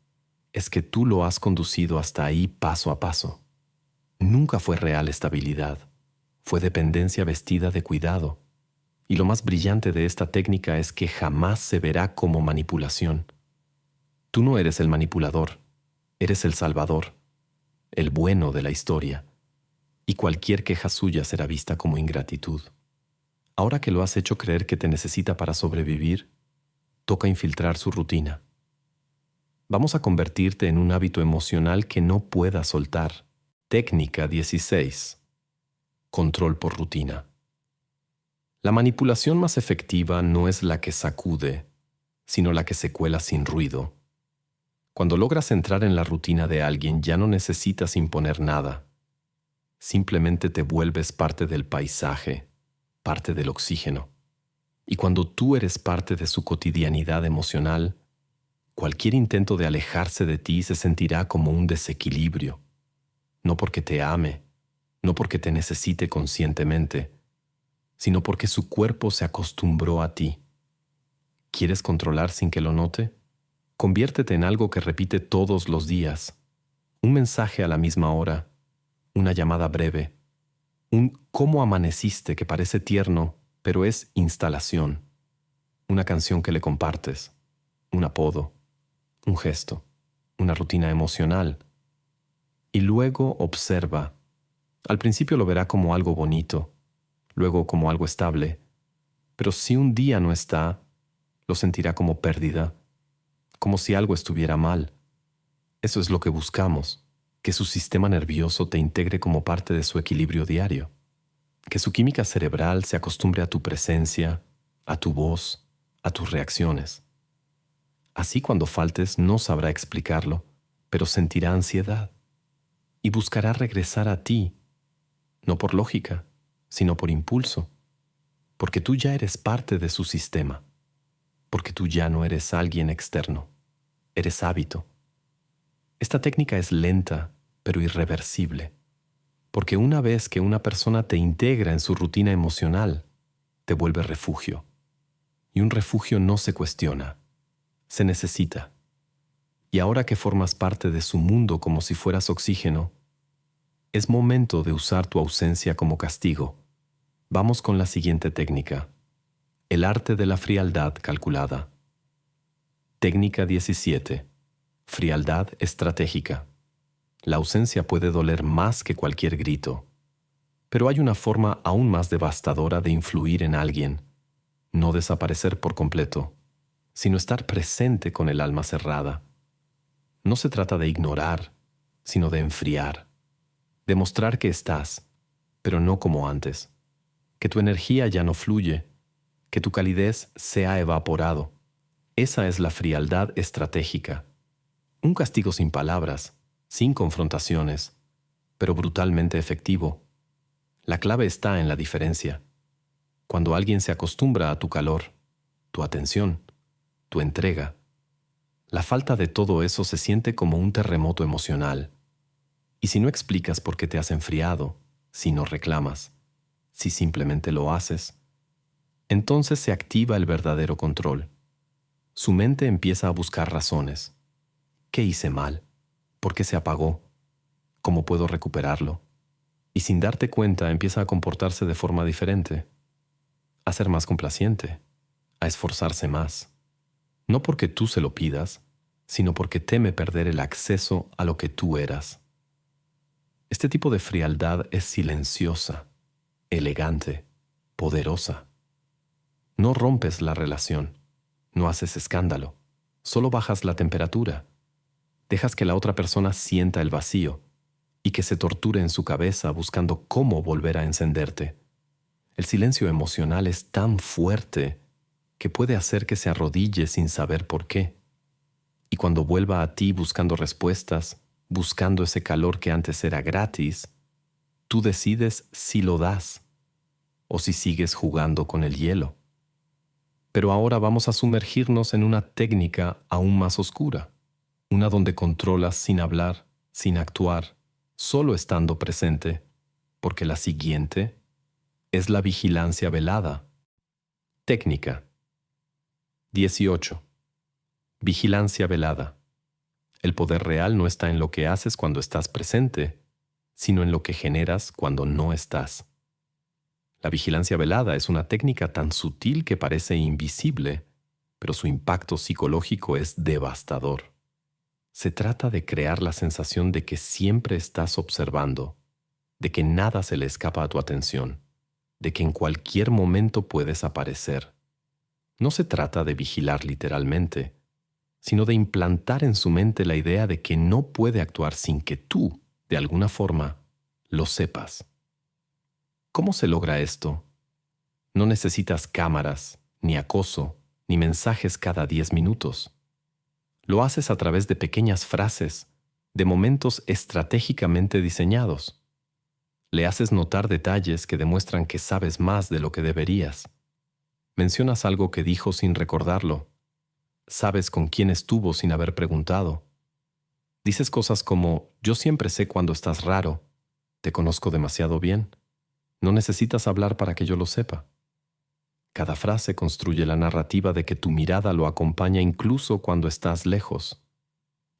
es que tú lo has conducido hasta ahí paso a paso. Nunca fue real estabilidad. Fue dependencia vestida de cuidado. Y lo más brillante de esta técnica es que jamás se verá como manipulación. Tú no eres el manipulador. Eres el salvador, el bueno de la historia, y cualquier queja suya será vista como ingratitud. Ahora que lo has hecho creer que te necesita para sobrevivir, toca infiltrar su rutina. Vamos a convertirte en un hábito emocional que no puedas soltar. Técnica 16. Control por rutina. La manipulación más efectiva no es la que sacude, sino la que se cuela sin ruido. Cuando logras entrar en la rutina de alguien, ya no necesitas imponer nada. Simplemente te vuelves parte del paisaje, parte del oxígeno. Y cuando tú eres parte de su cotidianidad emocional, cualquier intento de alejarse de ti se sentirá como un desequilibrio. No porque te ame, no porque te necesite conscientemente, sino porque su cuerpo se acostumbró a ti. ¿Quieres controlar sin que lo note? Conviértete en algo que repite todos los días. Un mensaje a la misma hora, una llamada breve, un cómo amaneciste que parece tierno, pero es instalación, una canción que le compartes, un apodo, un gesto, una rutina emocional. Y luego observa. Al principio lo verá como algo bonito, luego como algo estable, pero si un día no está, lo sentirá como pérdida, como si algo estuviera mal. Eso es lo que buscamos, que su sistema nervioso te integre como parte de su equilibrio diario, que su química cerebral se acostumbre a tu presencia, a tu voz, a tus reacciones. Así cuando faltes no sabrá explicarlo, pero sentirá ansiedad y buscará regresar a ti, no por lógica, sino por impulso, porque tú ya eres parte de su sistema, porque tú ya no eres alguien externo, eres hábito. Esta técnica es lenta, pero irreversible, porque una vez que una persona te integra en su rutina emocional, te vuelve refugio. Y un refugio no se cuestiona, se necesita. Y ahora que formas parte de su mundo como si fueras oxígeno, es momento de usar tu ausencia como castigo. Vamos con la siguiente técnica. El arte de la frialdad calculada. Técnica 17. Frialdad estratégica. La ausencia puede doler más que cualquier grito, pero hay una forma aún más devastadora de influir en alguien. No desaparecer por completo, sino estar presente con el alma cerrada. No se trata de ignorar, sino de enfriar. Demostrar que estás, pero no como antes. Que tu energía ya no fluye, que tu calidez se ha evaporado. Esa es la frialdad estratégica. Un castigo sin palabras, sin confrontaciones, pero brutalmente efectivo. La clave está en la diferencia. Cuando alguien se acostumbra a tu calor, tu atención, tu entrega, la falta de todo eso se siente como un terremoto emocional. Y si no explicas por qué te has enfriado, si no reclamas, si simplemente lo haces, entonces se activa el verdadero control. Su mente empieza a buscar razones. ¿Qué hice mal? ¿Por qué se apagó? ¿Cómo puedo recuperarlo? Y sin darte cuenta empieza a comportarse de forma diferente, a ser más complaciente, a esforzarse más. No porque tú se lo pidas, sino porque teme perder el acceso a lo que tú eras. Este tipo de frialdad es silenciosa, elegante, poderosa. No rompes la relación, no haces escándalo, solo bajas la temperatura. Dejas que la otra persona sienta el vacío y que se torture en su cabeza buscando cómo volver a encenderte. El silencio emocional es tan fuerte que puede hacer que se arrodille sin saber por qué. Y cuando vuelva a ti buscando respuestas, buscando ese calor que antes era gratis, tú decides si lo das o si sigues jugando con el hielo. Pero ahora vamos a sumergirnos en una técnica aún más oscura, una donde controlas sin hablar, sin actuar, solo estando presente, porque la siguiente es la vigilancia velada. Técnica 18. Vigilancia velada. El poder real no está en lo que haces cuando estás presente, sino en lo que generas cuando no estás. La vigilancia velada es una técnica tan sutil que parece invisible, pero su impacto psicológico es devastador. Se trata de crear la sensación de que siempre estás observando, de que nada se le escapa a tu atención, de que en cualquier momento puedes aparecer. No se trata de vigilar literalmente, sino de implantar en su mente la idea de que no puede actuar sin que tú, de alguna forma, lo sepas. ¿Cómo se logra esto? No necesitas cámaras, ni acoso, ni mensajes cada 10 minutos. Lo haces a través de pequeñas frases, de momentos estratégicamente diseñados. Le haces notar detalles que demuestran que sabes más de lo que deberías. Mencionas algo que dijo sin recordarlo. Sabes con quién estuvo sin haber preguntado. Dices cosas como, yo siempre sé cuando estás raro, te conozco demasiado bien, no necesitas hablar para que yo lo sepa. Cada frase construye la narrativa de que tu mirada lo acompaña incluso cuando estás lejos.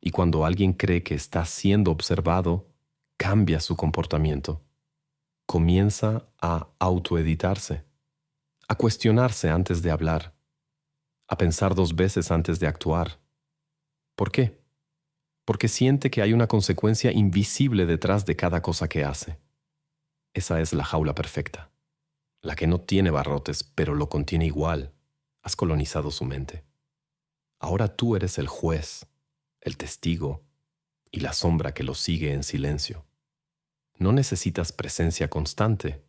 Y cuando alguien cree que está siendo observado, cambia su comportamiento. Comienza a autoeditarse, a cuestionarse antes de hablar, a pensar 2 veces antes de actuar. ¿Por qué? Porque siente que hay una consecuencia invisible detrás de cada cosa que hace. Esa es la jaula perfecta, la que no tiene barrotes, pero lo contiene igual. Has colonizado su mente. Ahora tú eres el juez, el testigo y la sombra que lo sigue en silencio. No necesitas presencia constante,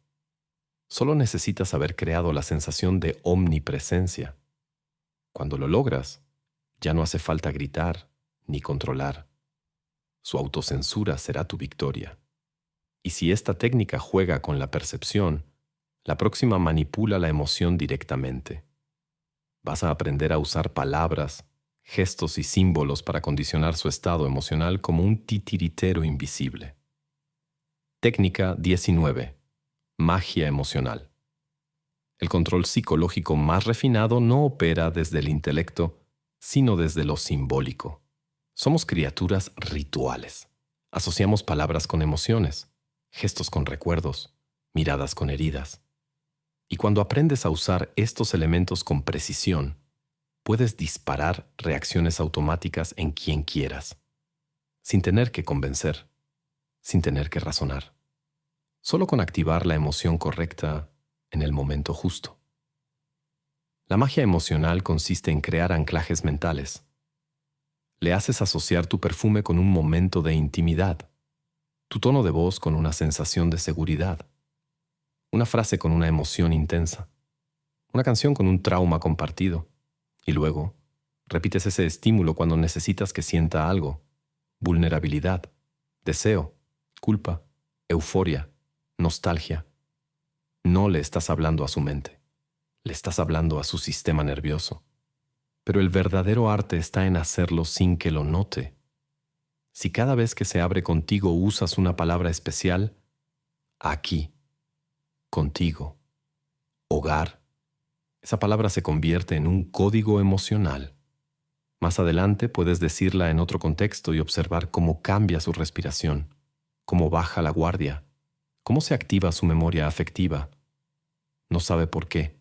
solo necesitas haber creado la sensación de omnipresencia. Cuando lo logras, ya no hace falta gritar ni controlar. Su autocensura será tu victoria. Y si esta técnica juega con la percepción, la próxima manipula la emoción directamente. Vas a aprender a usar palabras, gestos y símbolos para condicionar su estado emocional como un titiritero invisible. Técnica 19. Magia emocional. El control psicológico más refinado no opera desde el intelecto, sino desde lo simbólico. Somos criaturas rituales. Asociamos palabras con emociones, gestos con recuerdos, miradas con heridas. Y cuando aprendes a usar estos elementos con precisión, puedes disparar reacciones automáticas en quien quieras, sin tener que convencer, sin tener que razonar, solo con activar la emoción correcta en el momento justo. La magia emocional consiste en crear anclajes mentales. Le haces asociar tu perfume con un momento de intimidad, tu tono de voz con una sensación de seguridad, una frase con una emoción intensa, una canción con un trauma compartido, y luego repites ese estímulo cuando necesitas que sienta algo: vulnerabilidad, deseo, culpa, euforia, nostalgia. No le estás hablando a su mente, le estás hablando a su sistema nervioso. Pero el verdadero arte está en hacerlo sin que lo note. Si cada vez que se abre contigo usas una palabra especial: aquí, contigo, hogar, esa palabra se convierte en un código emocional. Más adelante puedes decirla en otro contexto y observar cómo cambia su respiración, cómo baja la guardia, cómo se activa su memoria afectiva. No sabe por qué,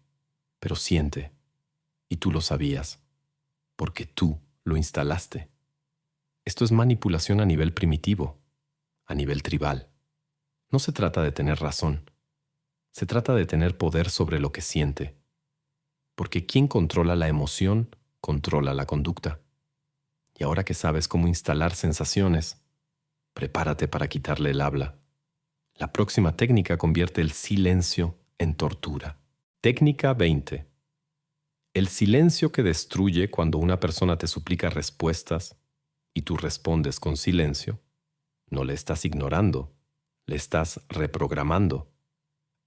pero siente. Y tú lo sabías, porque tú lo instalaste. Esto es manipulación a nivel primitivo, a nivel tribal. No se trata de tener razón. Se trata de tener poder sobre lo que siente. Porque quien controla la emoción, controla la conducta. Y ahora que sabes cómo instalar sensaciones, prepárate para quitarle el habla. La próxima técnica convierte el silencio en tortura. Técnica 20. El silencio que destruye cuando una persona te suplica respuestas y tú respondes con silencio. No le estás ignorando, le estás reprogramando.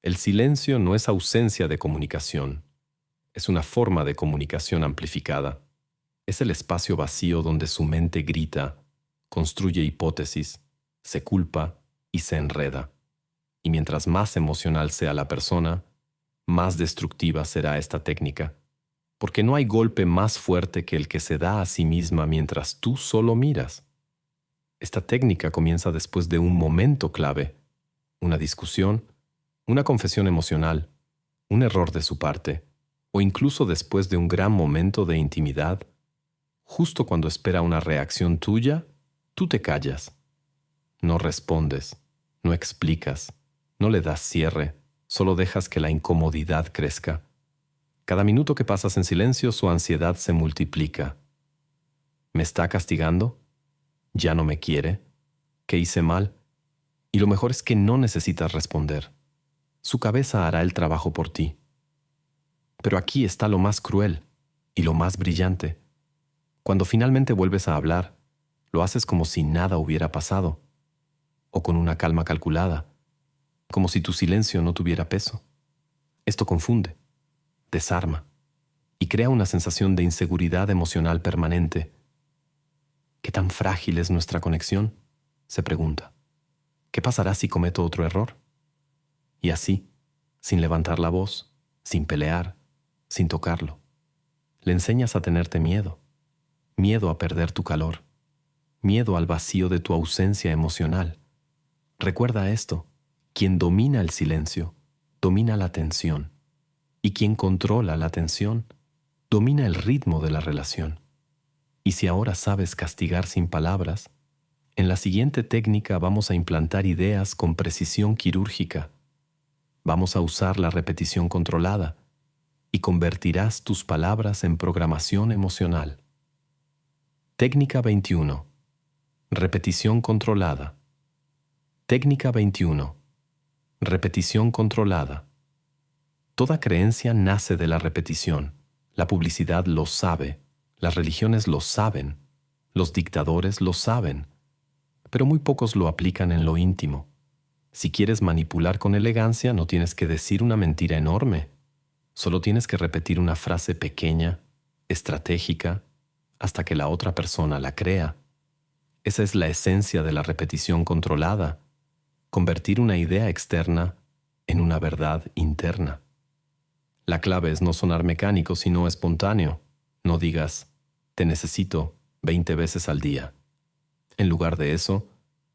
El silencio no es ausencia de comunicación, es una forma de comunicación amplificada. Es el espacio vacío donde su mente grita, construye hipótesis, se culpa y se enreda. Y mientras más emocional sea la persona, más destructiva será esta técnica, porque no hay golpe más fuerte que el que se da a sí misma mientras tú solo miras. Esta técnica comienza después de un momento clave, una discusión, una confesión emocional, un error de su parte, o incluso después de un gran momento de intimidad. Justo cuando espera una reacción tuya, tú te callas. No respondes, no explicas, no le das cierre, solo dejas que la incomodidad crezca. Cada minuto que pasas en silencio, su ansiedad se multiplica. ¿Me está castigando? ¿Ya no me quiere? ¿Qué hice mal? Y lo mejor es que no necesitas responder. Su cabeza hará el trabajo por ti. Pero aquí está lo más cruel y lo más brillante. Cuando finalmente vuelves a hablar, lo haces como si nada hubiera pasado, o con una calma calculada, como si tu silencio no tuviera peso. Esto confunde, desarma y crea una sensación de inseguridad emocional permanente. ¿Qué tan frágil es nuestra conexión?, se pregunta. ¿Qué pasará si cometo otro error? Y así, sin levantar la voz, sin pelear, sin tocarlo, le enseñas a tenerte miedo, miedo a perder tu calor, miedo al vacío de tu ausencia emocional. Recuerda esto: quien domina el silencio, domina la tensión, y quien controla la tensión, domina el ritmo de la relación. Y si ahora sabes castigar sin palabras, en la siguiente técnica vamos a implantar ideas con precisión quirúrgica. Vamos a usar la repetición controlada y convertirás tus palabras en programación emocional. Técnica 21. Repetición controlada. Técnica 21. Repetición controlada. Toda creencia nace de la repetición. La publicidad lo sabe, las religiones lo saben, los dictadores lo saben, pero muy pocos lo aplican en lo íntimo. Si quieres manipular con elegancia, no tienes que decir una mentira enorme. Solo tienes que repetir una frase pequeña, estratégica, hasta que la otra persona la crea. Esa es la esencia de la repetición controlada: convertir una idea externa en una verdad interna. La clave es no sonar mecánico, sino espontáneo. No digas, te necesito 20 veces al día. En lugar de eso,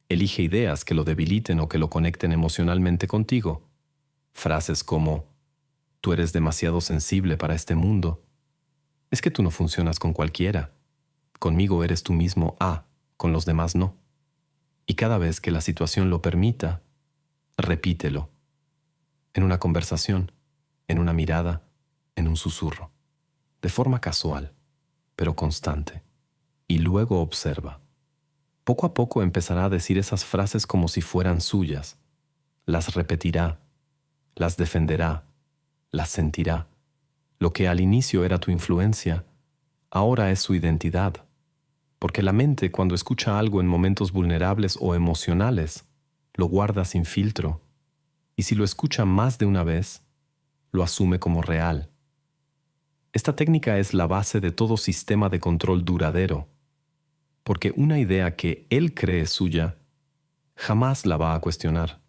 elige ideas que lo debiliten o que lo conecten emocionalmente contigo. Frases como, tú eres demasiado sensible para este mundo. Es que tú no funcionas con cualquiera. Conmigo eres tú mismo A, con los demás no. Y cada vez que la situación lo permita, repítelo. En una conversación, en una mirada, en un susurro. De forma casual, pero constante. Y luego observa. Poco a poco empezará a decir esas frases como si fueran suyas. Las repetirá, las defenderá, las sentirá. Lo que al inicio era tu influencia, ahora es su identidad. Porque la mente, cuando escucha algo en momentos vulnerables o emocionales, lo guarda sin filtro. Y si lo escucha más de una vez, lo asume como real. Esta técnica es la base de todo sistema de control duradero, porque una idea que él cree suya, jamás la va a cuestionar.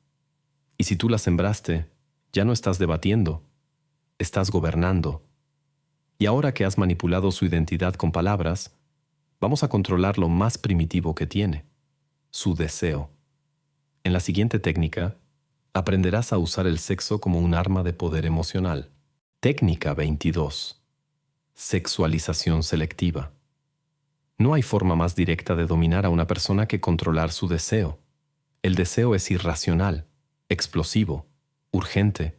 Y si tú la sembraste, ya no estás debatiendo, estás gobernando. Y ahora que has manipulado su identidad con palabras, vamos a controlar lo más primitivo que tiene, su deseo. En la siguiente técnica, aprenderás a usar el sexo como un arma de poder emocional. Técnica 22. Sexualización selectiva. No hay forma más directa de dominar a una persona que controlar su deseo. El deseo es irracional, explosivo, urgente.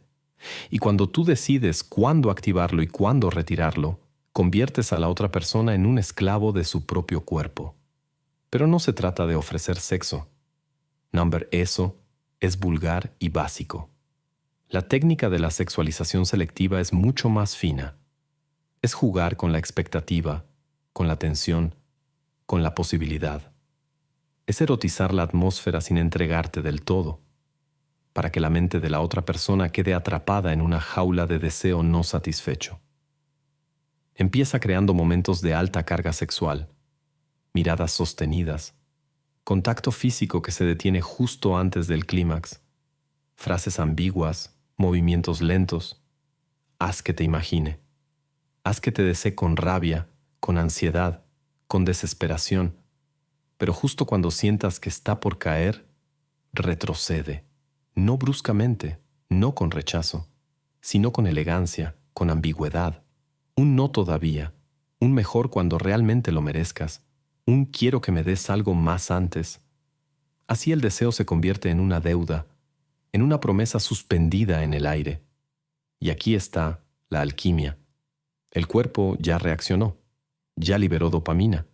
Y cuando tú decides cuándo activarlo y cuándo retirarlo, conviertes a la otra persona en un esclavo de su propio cuerpo. Pero no se trata de ofrecer sexo. Eso es vulgar y básico. La técnica de la sexualización selectiva es mucho más fina. Es jugar con la expectativa, con la tensión, con la posibilidad. Es erotizar la atmósfera sin entregarte del todo, para que la mente de la otra persona quede atrapada en una jaula de deseo no satisfecho. Empieza creando momentos de alta carga sexual, miradas sostenidas, contacto físico que se detiene justo antes del clímax, frases ambiguas, movimientos lentos. Haz que te imagine. Haz que te desee con rabia, con ansiedad, con desesperación. Pero justo cuando sientas que está por caer, retrocede. No bruscamente, no con rechazo, sino con elegancia, con ambigüedad. Un no todavía, un mejor cuando realmente lo merezcas, un quiero que me des algo más antes. Así el deseo se convierte en una deuda, en una promesa suspendida en el aire. Y aquí está la alquimia. El cuerpo ya reaccionó, ya liberó dopamina,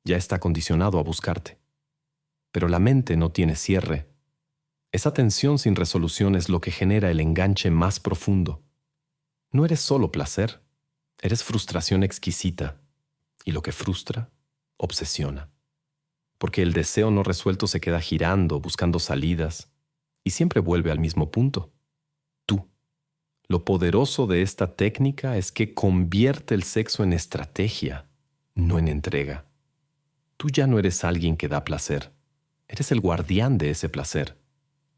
ya está condicionado a buscarte. Pero la mente no tiene cierre. Esa tensión sin resolución es lo que genera el enganche más profundo. No eres solo placer, eres frustración exquisita. Y lo que frustra, obsesiona. Porque el deseo no resuelto se queda girando, buscando salidas, y siempre vuelve al mismo punto. Tú. Lo poderoso de esta técnica es que convierte el sexo en estrategia, no en entrega. Tú ya no eres alguien que da placer. Eres el guardián de ese placer.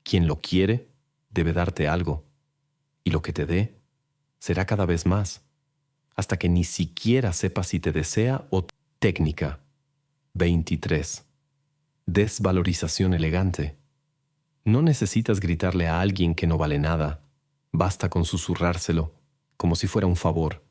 Quien lo quiere debe darte algo, y lo que te dé será cada vez más, hasta que ni siquiera sepas si te desea o técnica. 23. Desvalorización elegante. No necesitas gritarle a alguien que no vale nada. Basta con susurrárselo, como si fuera un favor.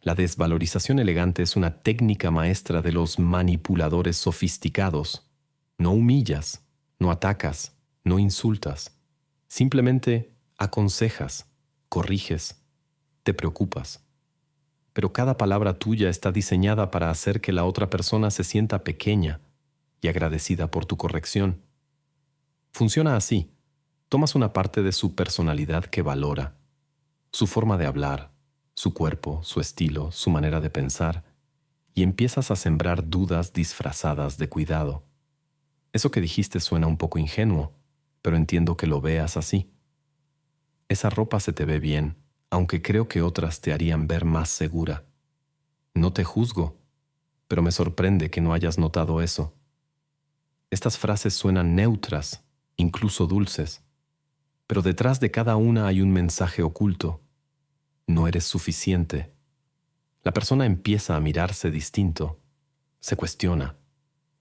La desvalorización elegante es una técnica maestra de los manipuladores sofisticados. No humillas, no atacas, no insultas. Simplemente aconsejas, corriges, te preocupas. Pero cada palabra tuya está diseñada para hacer que la otra persona se sienta pequeña y agradecida por tu corrección. Funciona así. Tomas una parte de su personalidad que valora, su forma de hablar, su cuerpo, su estilo, su manera de pensar, y empiezas a sembrar dudas disfrazadas de cuidado. Eso que dijiste suena un poco ingenuo, pero entiendo que lo veas así. Esa ropa se te ve bien, aunque creo que otras te harían ver más segura. No te juzgo, pero me sorprende que no hayas notado eso. Estas frases suenan neutras, incluso dulces, pero detrás de cada una hay un mensaje oculto. no eres suficiente. La persona empieza a mirarse distinto, se cuestiona,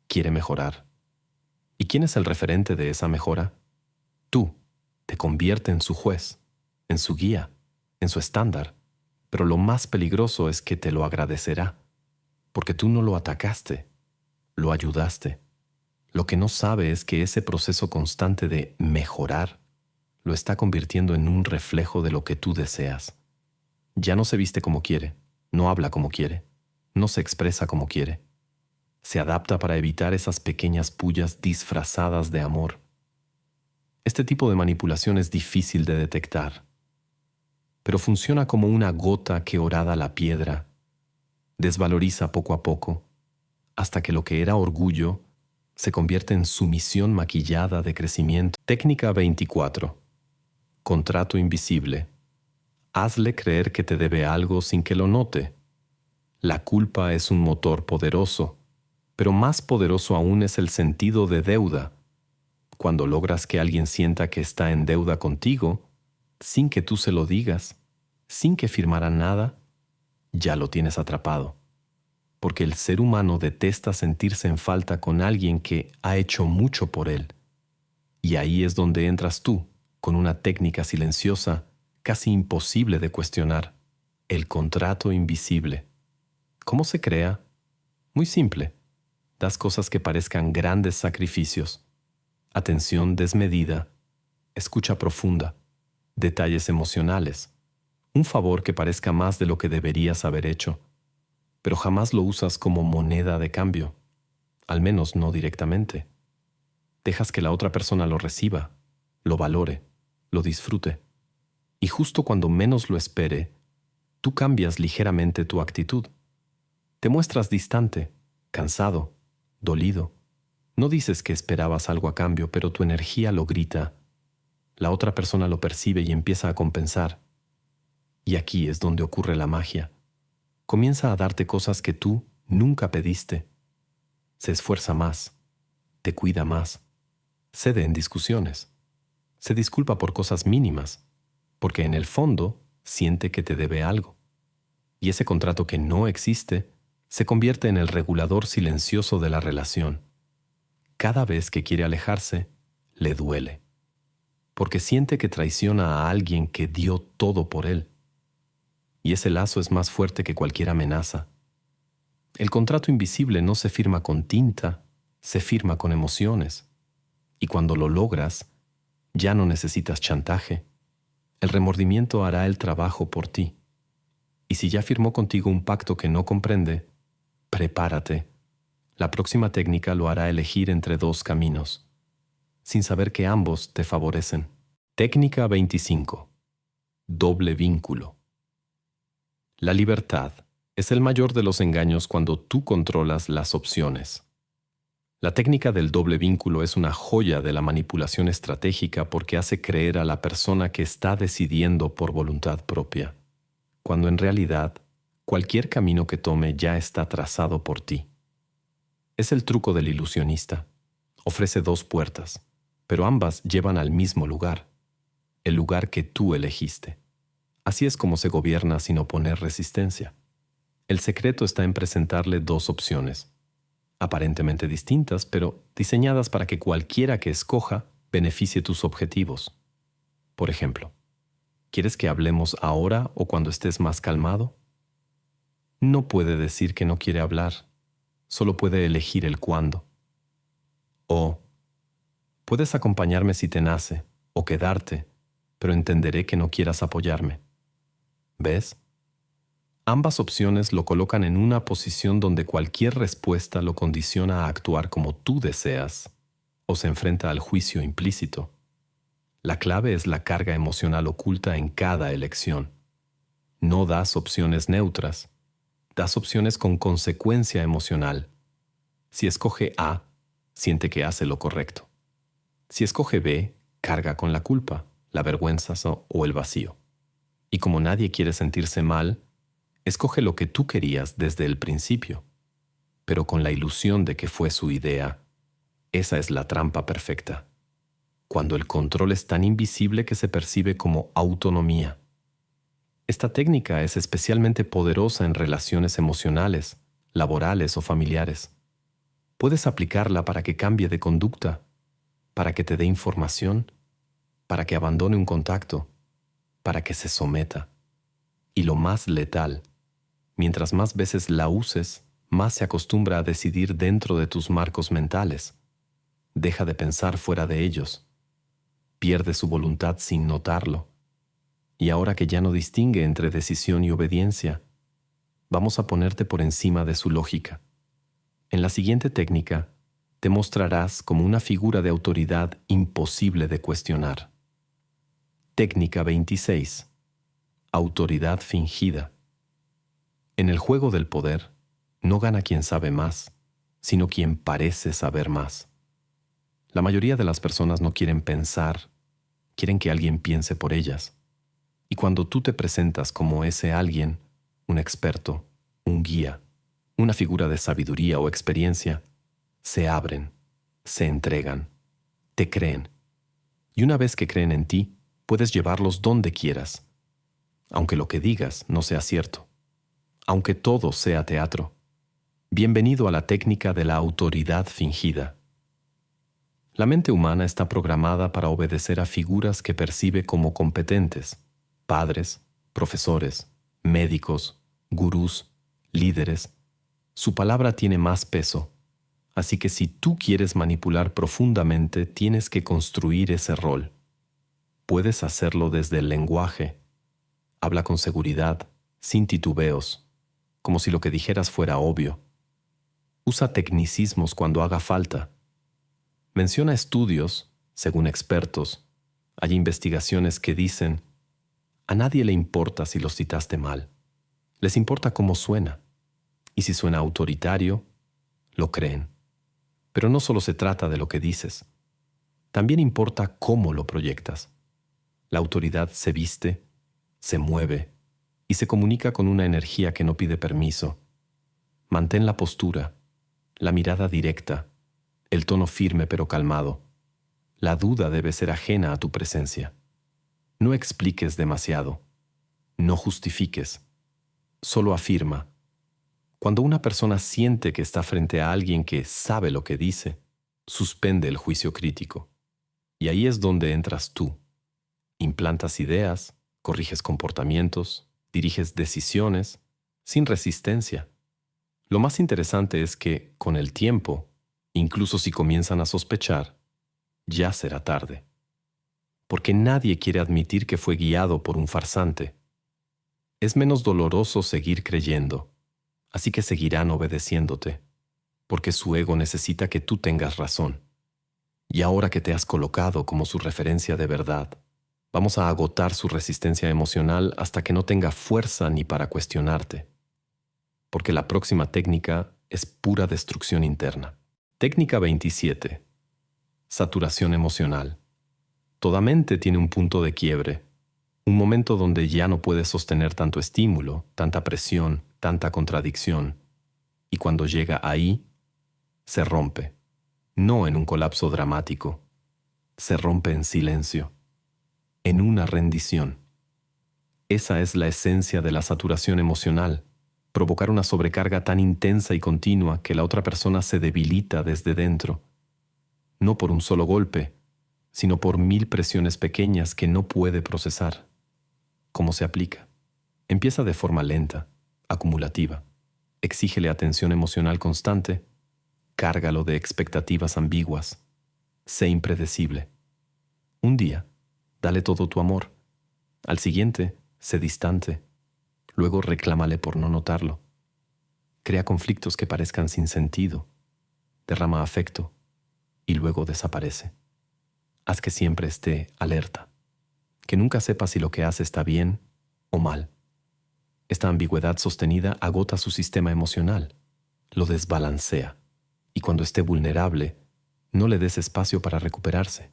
quiere mejorar. ¿Y quién es el referente de esa mejora? Tú. Te convierte en su juez, en su guía, en su estándar. Pero lo más peligroso es que te lo agradecerá, porque tú no lo atacaste, lo ayudaste. Lo que no sabe es que ese proceso constante de mejorar lo está convirtiendo en un reflejo de lo que tú deseas. Ya no se viste como quiere, no habla como quiere, no se expresa como quiere. Se adapta para evitar esas pequeñas pullas disfrazadas de amor. Este tipo de manipulación es difícil de detectar, pero funciona como una gota que horada la piedra, desvaloriza poco a poco, hasta que lo que era orgullo se convierte en sumisión maquillada de crecimiento. Técnica 24. Contrato invisible. Hazle creer que te debe algo sin que lo note. La culpa es un motor poderoso, pero más poderoso aún es el sentido de deuda. Cuando logras que alguien sienta que está en deuda contigo, sin que tú se lo digas, sin que firmara nada, ya lo tienes atrapado. Porque el ser humano detesta sentirse en falta con alguien que ha hecho mucho por él. Y ahí es donde entras tú, con una técnica silenciosa, casi imposible de cuestionar: el contrato invisible. ¿Cómo se crea? Muy simple. Das cosas que parezcan grandes sacrificios. Atención desmedida, escucha profunda, detalles emocionales, un favor que parezca más de lo que deberías haber hecho, pero jamás lo usas como moneda de cambio, al menos no directamente. Dejas que la otra persona lo reciba, lo valore, lo disfrute, y justo cuando menos lo espere, tú cambias ligeramente tu actitud. Te muestras distante, cansado, dolido. No dices que esperabas algo a cambio, pero tu energía lo grita. La otra persona lo percibe y empieza a compensar. Y aquí es donde ocurre la magia. Comienza a darte cosas que tú nunca pediste. Se esfuerza más, te cuida más, cede en discusiones, se disculpa por cosas mínimas, porque en el fondo siente que te debe algo. Y ese contrato que no existe se convierte en el regulador silencioso de la relación. Cada vez que quiere alejarse, le duele, porque siente que traiciona a alguien que dio todo por él. Y ese lazo es más fuerte que cualquier amenaza. El contrato invisible no se firma con tinta, se firma con emociones. Y cuando lo logras, ya no necesitas chantaje. El remordimiento hará el trabajo por ti. Y si ya firmó contigo un pacto que no comprende, prepárate. La próxima técnica lo hará elegir entre dos caminos, sin saber que ambos te favorecen. Técnica 25. Doble vínculo. La libertad es el mayor de los engaños cuando tú controlas las opciones. La técnica del doble vínculo es una joya de la manipulación estratégica porque hace creer a la persona que está decidiendo por voluntad propia, cuando en realidad cualquier camino que tome ya está trazado por ti. Es el truco del ilusionista. Ofrece dos puertas, pero ambas llevan al mismo lugar, el lugar que tú elegiste. Así es como se gobierna sin oponer resistencia. El secreto está en presentarle dos opciones, aparentemente distintas, pero diseñadas para que cualquiera que escoja beneficie tus objetivos. Por ejemplo, ¿quieres que hablemos ahora o cuando estés más calmado? No puede decir que no quiere hablar, solo puede elegir el cuándo. O, puedes acompañarme si te nace, o quedarte, pero entenderé que no quieras apoyarme. ¿Ves? Ambas opciones lo colocan en una posición donde cualquier respuesta lo condiciona a actuar como tú deseas, o se enfrenta al juicio implícito. La clave es la carga emocional oculta en cada elección. No das opciones neutras, das opciones con consecuencia emocional. Si escoge A, siente que hace lo correcto. Si escoge B, carga con la culpa, la vergüenza o el vacío. Y como nadie quiere sentirse mal, escoge lo que tú querías desde el principio, pero con la ilusión de que fue su idea. Esa es la trampa perfecta, cuando el control es tan invisible que se percibe como autonomía. Esta técnica es especialmente poderosa en relaciones emocionales, laborales o familiares. Puedes aplicarla para que cambie de conducta, para que te dé información, para que abandone un contacto, para que se someta. Y lo más letal, mientras más veces la uses, más se acostumbra a decidir dentro de tus marcos mentales. Deja de pensar fuera de ellos. Pierde su voluntad sin notarlo. Y ahora que ya no distingue entre decisión y obediencia, vamos a ponerte por encima de su lógica. En la siguiente técnica, te mostrarás como una figura de autoridad imposible de cuestionar. Técnica 26. Autoridad fingida. En el juego del poder, no gana quien sabe más, sino quien parece saber más. La mayoría de las personas no quieren pensar, quieren que alguien piense por ellas. Y cuando tú te presentas como ese alguien, un experto, un guía, una figura de sabiduría o experiencia, se abren, se entregan, te creen. Y una vez que creen en ti, puedes llevarlos donde quieras, aunque lo que digas no sea cierto, aunque todo sea teatro. Bienvenido a la técnica de la autoridad fingida. La mente humana está programada para obedecer a figuras que percibe como competentes: padres, profesores, médicos, gurús, líderes. Su palabra tiene más peso, así que si tú quieres manipular profundamente, tienes que construir ese rol. Puedes hacerlo desde el lenguaje. Habla con seguridad, sin titubeos, como si lo que dijeras fuera obvio. Usa tecnicismos cuando haga falta. Menciona estudios, según expertos. Hay investigaciones que dicen: a nadie le importa si los citaste mal. Les importa cómo suena. Y si suena autoritario, lo creen. Pero no solo se trata de lo que dices. También importa cómo lo proyectas. La autoridad se viste, se mueve y se comunica con una energía que no pide permiso. Mantén la postura, la mirada directa, el tono firme pero calmado. La duda debe ser ajena a tu presencia. No expliques demasiado. No justifiques. Solo afirma. Cuando una persona siente que está frente a alguien que sabe lo que dice, suspende el juicio crítico. Y ahí es donde entras tú. Implantas ideas, corriges comportamientos, diriges decisiones, sin resistencia. Lo más interesante es que, con el tiempo, incluso si comienzan a sospechar, ya será tarde. Porque nadie quiere admitir que fue guiado por un farsante. Es menos doloroso seguir creyendo, así que seguirán obedeciéndote, porque su ego necesita que tú tengas razón. Y ahora que te has colocado como su referencia de verdad, vamos a agotar su resistencia emocional hasta que no tenga fuerza ni para cuestionarte. Porque la próxima técnica es pura destrucción interna. Técnica 27. Saturación emocional. Toda mente tiene un punto de quiebre, un momento donde ya no puede sostener tanto estímulo, tanta presión, tanta contradicción. Y cuando llega ahí, se rompe. No en un colapso dramático. Se rompe en silencio. En una rendición. Esa es la esencia de la saturación emocional. Provocar una sobrecarga tan intensa y continua que la otra persona se debilita desde dentro. No por un solo golpe, sino por 1000 presiones pequeñas que no puede procesar. ¿Cómo se aplica? Empieza de forma lenta, acumulativa. Exígele atención emocional constante. Cárgalo de expectativas ambiguas. Sé impredecible. Un día, dale todo tu amor. Al siguiente, sé distante. Luego reclámale por no notarlo. Crea conflictos que parezcan sin sentido. Derrama afecto y luego desaparece. Haz que siempre esté alerta. Que nunca sepa si lo que hace está bien o mal. Esta ambigüedad sostenida agota su sistema emocional, lo desbalancea, y cuando esté vulnerable, no le des espacio para recuperarse.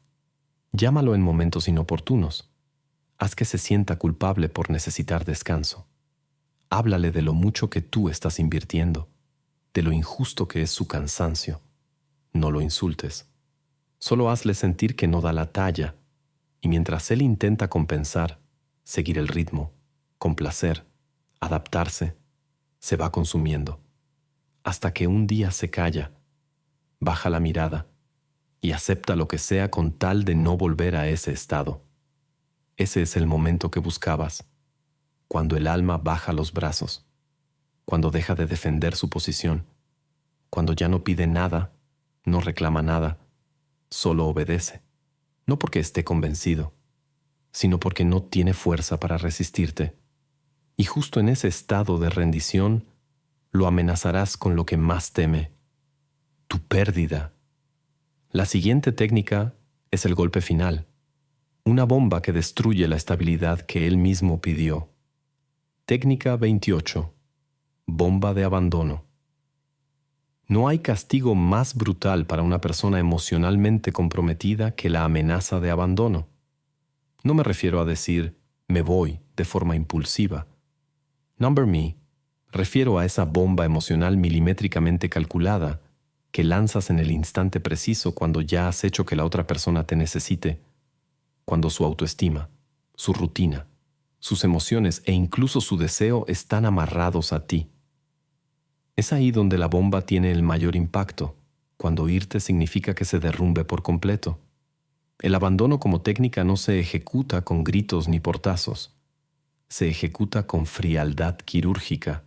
Llámalo en momentos inoportunos. Haz que se sienta culpable por necesitar descanso. Háblale de lo mucho que tú estás invirtiendo, de lo injusto que es su cansancio. No lo insultes. Solo hazle sentir que no da la talla, y mientras él intenta compensar, seguir el ritmo, complacer, adaptarse, se va consumiendo, hasta que un día se calla, baja la mirada y acepta lo que sea con tal de no volver a ese estado. Ese es el momento que buscabas, cuando el alma baja los brazos, cuando deja de defender su posición, cuando ya no pide nada, no reclama nada, solo obedece, no porque esté convencido, sino porque no tiene fuerza para resistirte. Y justo en ese estado de rendición, lo amenazarás con lo que más teme, tu pérdida. La siguiente técnica es el golpe final, una bomba que destruye la estabilidad que él mismo pidió. Técnica 28. Bomba de abandono. No hay castigo más brutal para una persona emocionalmente comprometida que la amenaza de abandono. No me refiero a decir, me voy de forma impulsiva. Number me, refiero a esa bomba emocional milimétricamente calculada que lanzas en el instante preciso cuando ya has hecho que la otra persona te necesite, cuando su autoestima, su rutina, sus emociones e incluso su deseo están amarrados a ti. Es ahí donde la bomba tiene el mayor impacto, cuando irte significa que se derrumbe por completo. El abandono como técnica no se ejecuta con gritos ni portazos. Se ejecuta con frialdad quirúrgica.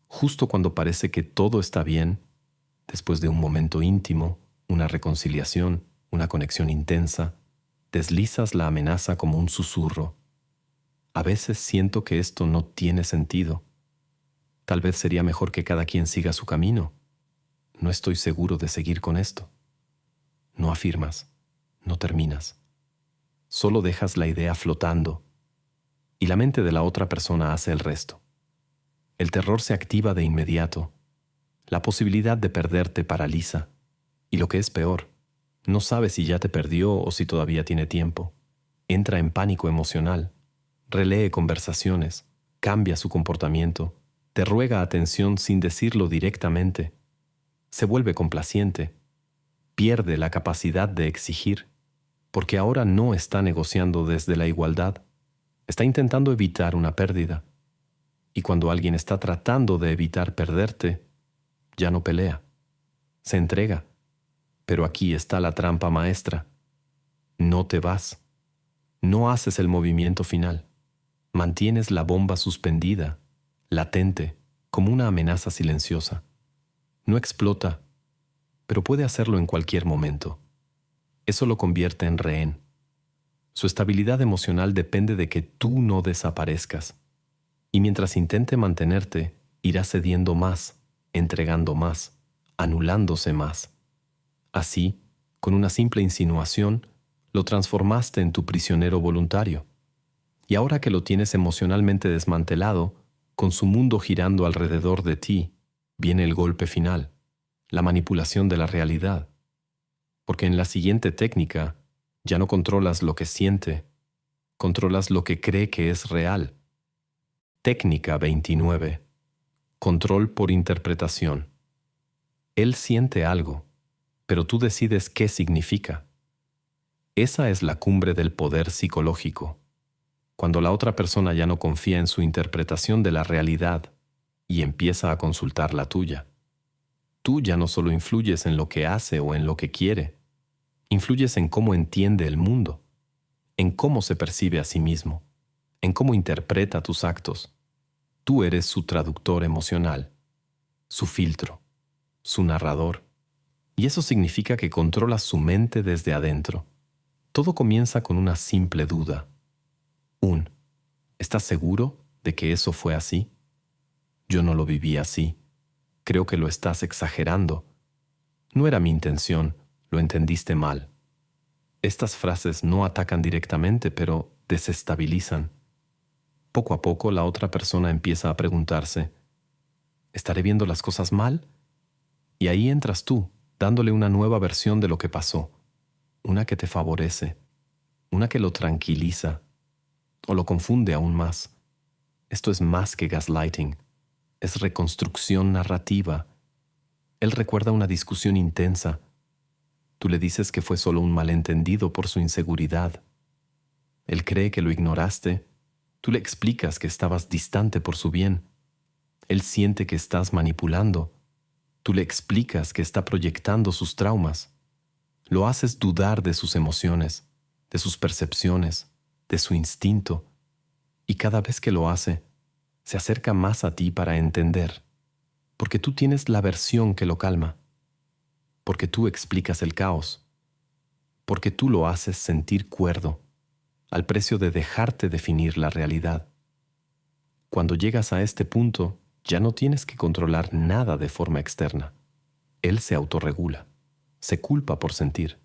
Justo cuando parece que todo está bien, después de un momento íntimo, una reconciliación, una conexión intensa, deslizas la amenaza como un susurro. A veces siento que esto no tiene sentido. Tal vez sería mejor que cada quien siga su camino. No estoy seguro de seguir con esto. No afirmas, no terminas. Solo dejas la idea flotando y la mente de la otra persona hace el resto. El terror se activa de inmediato. La posibilidad de perderte paraliza. Y lo que es peor, no sabe si ya te perdió o si todavía tiene tiempo. Entra en pánico emocional, relee conversaciones, cambia su comportamiento, te ruega atención sin decirlo directamente, se vuelve complaciente, pierde la capacidad de exigir, porque ahora no está negociando desde la igualdad, está intentando evitar una pérdida. Y cuando alguien está tratando de evitar perderte, ya no pelea, se entrega. Pero aquí está la trampa maestra. No te vas, no haces el movimiento final, mantienes la bomba suspendida, latente, como una amenaza silenciosa. No explota, pero puede hacerlo en cualquier momento. Eso lo convierte en rehén. Su estabilidad emocional depende de que tú no desaparezcas. Y mientras intente mantenerte, irá cediendo más, entregando más, anulándose más. Así, con una simple insinuación, lo transformaste en tu prisionero voluntario. Y ahora que lo tienes emocionalmente desmantelado, con su mundo girando alrededor de ti, viene el golpe final, la manipulación de la realidad. Porque en la siguiente técnica, ya no controlas lo que siente, controlas lo que cree que es real. Técnica 29. Control por interpretación. Él siente algo, pero tú decides qué significa. Esa es la cumbre del poder psicológico. Cuando la otra persona ya no confía en su interpretación de la realidad y empieza a consultar la tuya. Tú ya no solo influyes en lo que hace o en lo que quiere, influyes en cómo entiende el mundo, en cómo se percibe a sí mismo, en cómo interpreta tus actos. Tú eres su traductor emocional, su filtro, su narrador. Y eso significa que controlas su mente desde adentro. Todo comienza con una simple duda. ¿Estás seguro de que eso fue así? Yo no lo viví así. Creo que lo estás exagerando. No era mi intención, lo entendiste mal. Estas frases no atacan directamente, pero desestabilizan. Poco a poco la otra persona empieza a preguntarse, ¿estaré viendo las cosas mal? Y ahí entras tú, dándole una nueva versión de lo que pasó, una que te favorece, una que lo tranquiliza, o lo confunde aún más. Esto es más que gaslighting, es reconstrucción narrativa. Él recuerda una discusión intensa. Tú le dices que fue solo un malentendido por su inseguridad. Él cree que lo ignoraste. Tú le explicas que estabas distante por su bien. Él siente que estás manipulando. Tú le explicas que está proyectando sus traumas. Lo haces dudar de sus emociones, de sus percepciones, de su instinto. Y cada vez que lo hace, se acerca más a ti para entender, porque tú tienes la versión que lo calma, porque tú explicas el caos, porque tú lo haces sentir cuerdo, al precio de dejarte definir la realidad. Cuando llegas a este punto, ya no tienes que controlar nada de forma externa. Él se autorregula, se culpa por sentir,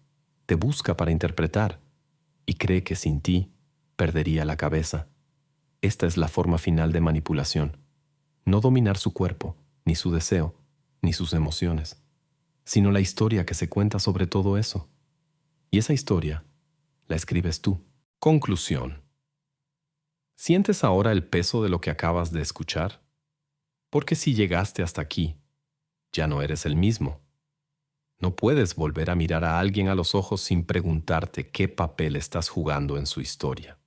te busca para interpretar y cree que sin ti perdería la cabeza. Esta es la forma final de manipulación. No dominar su cuerpo, ni su deseo, ni sus emociones, sino la historia que se cuenta sobre todo eso. Y esa historia la escribes tú. Conclusión. ¿Sientes ahora el peso de lo que acabas de escuchar? Porque si llegaste hasta aquí, ya no eres el mismo. No puedes volver a mirar a alguien a los ojos sin preguntarte qué papel estás jugando en su historia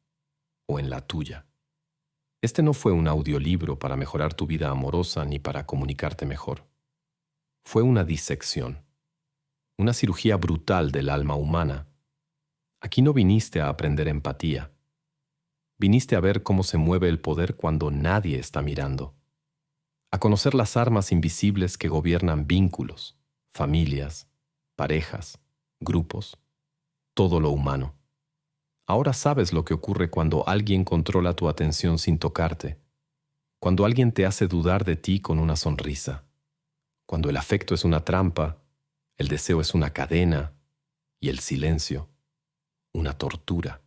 o en la tuya. Este no fue un audiolibro para mejorar tu vida amorosa ni para comunicarte mejor. Fue una disección, una cirugía brutal del alma humana. Aquí no viniste a aprender empatía. Viniste a ver cómo se mueve el poder cuando nadie está mirando. A conocer las armas invisibles que gobiernan vínculos, familias, parejas, grupos, todo lo humano. Ahora sabes lo que ocurre cuando alguien controla tu atención sin tocarte, cuando alguien te hace dudar de ti con una sonrisa, cuando el afecto es una trampa, el deseo es una cadena y el silencio, una tortura.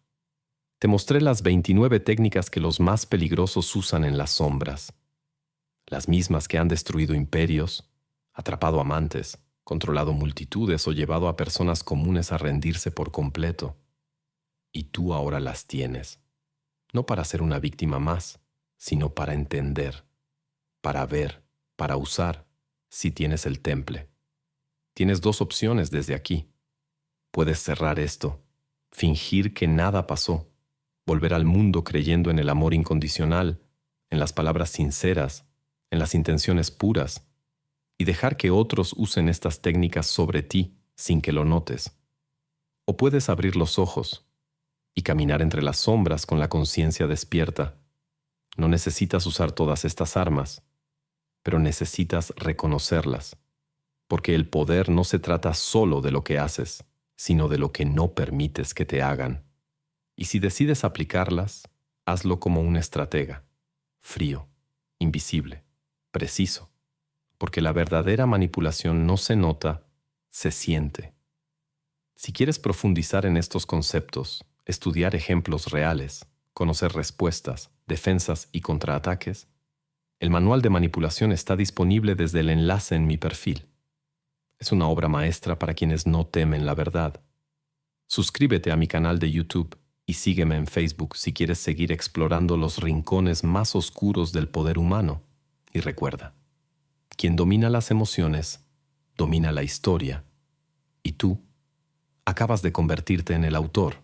Te mostré las 29 técnicas que los más peligrosos usan en las sombras, las mismas que han destruido imperios, atrapado amantes, controlado multitudes o llevado a personas comunes a rendirse por completo. Y tú ahora las tienes, no para ser una víctima más, sino para entender, para ver, para usar, si tienes el temple. Tienes dos opciones desde aquí. Puedes cerrar esto, fingir que nada pasó, volver al mundo creyendo en el amor incondicional, en las palabras sinceras, en las intenciones puras, y dejar que otros usen estas técnicas sobre ti sin que lo notes. O puedes abrir los ojos y caminar entre las sombras con la conciencia despierta. No necesitas usar todas estas armas, pero necesitas reconocerlas, porque el poder no se trata solo de lo que haces, sino de lo que no permites que te hagan. Y si decides aplicarlas, hazlo como un estratega, frío, invisible, preciso, porque la verdadera manipulación no se nota, se siente. Si quieres profundizar en estos conceptos, estudiar ejemplos reales, conocer respuestas, defensas y contraataques, el manual de manipulación está disponible desde el enlace en mi perfil. Es una obra maestra para quienes no temen la verdad. Suscríbete a mi canal de YouTube y sígueme en Facebook si quieres seguir explorando los rincones más oscuros del poder humano. Y recuerda, quien domina las emociones, domina la historia, y tú acabas de convertirte en el autor.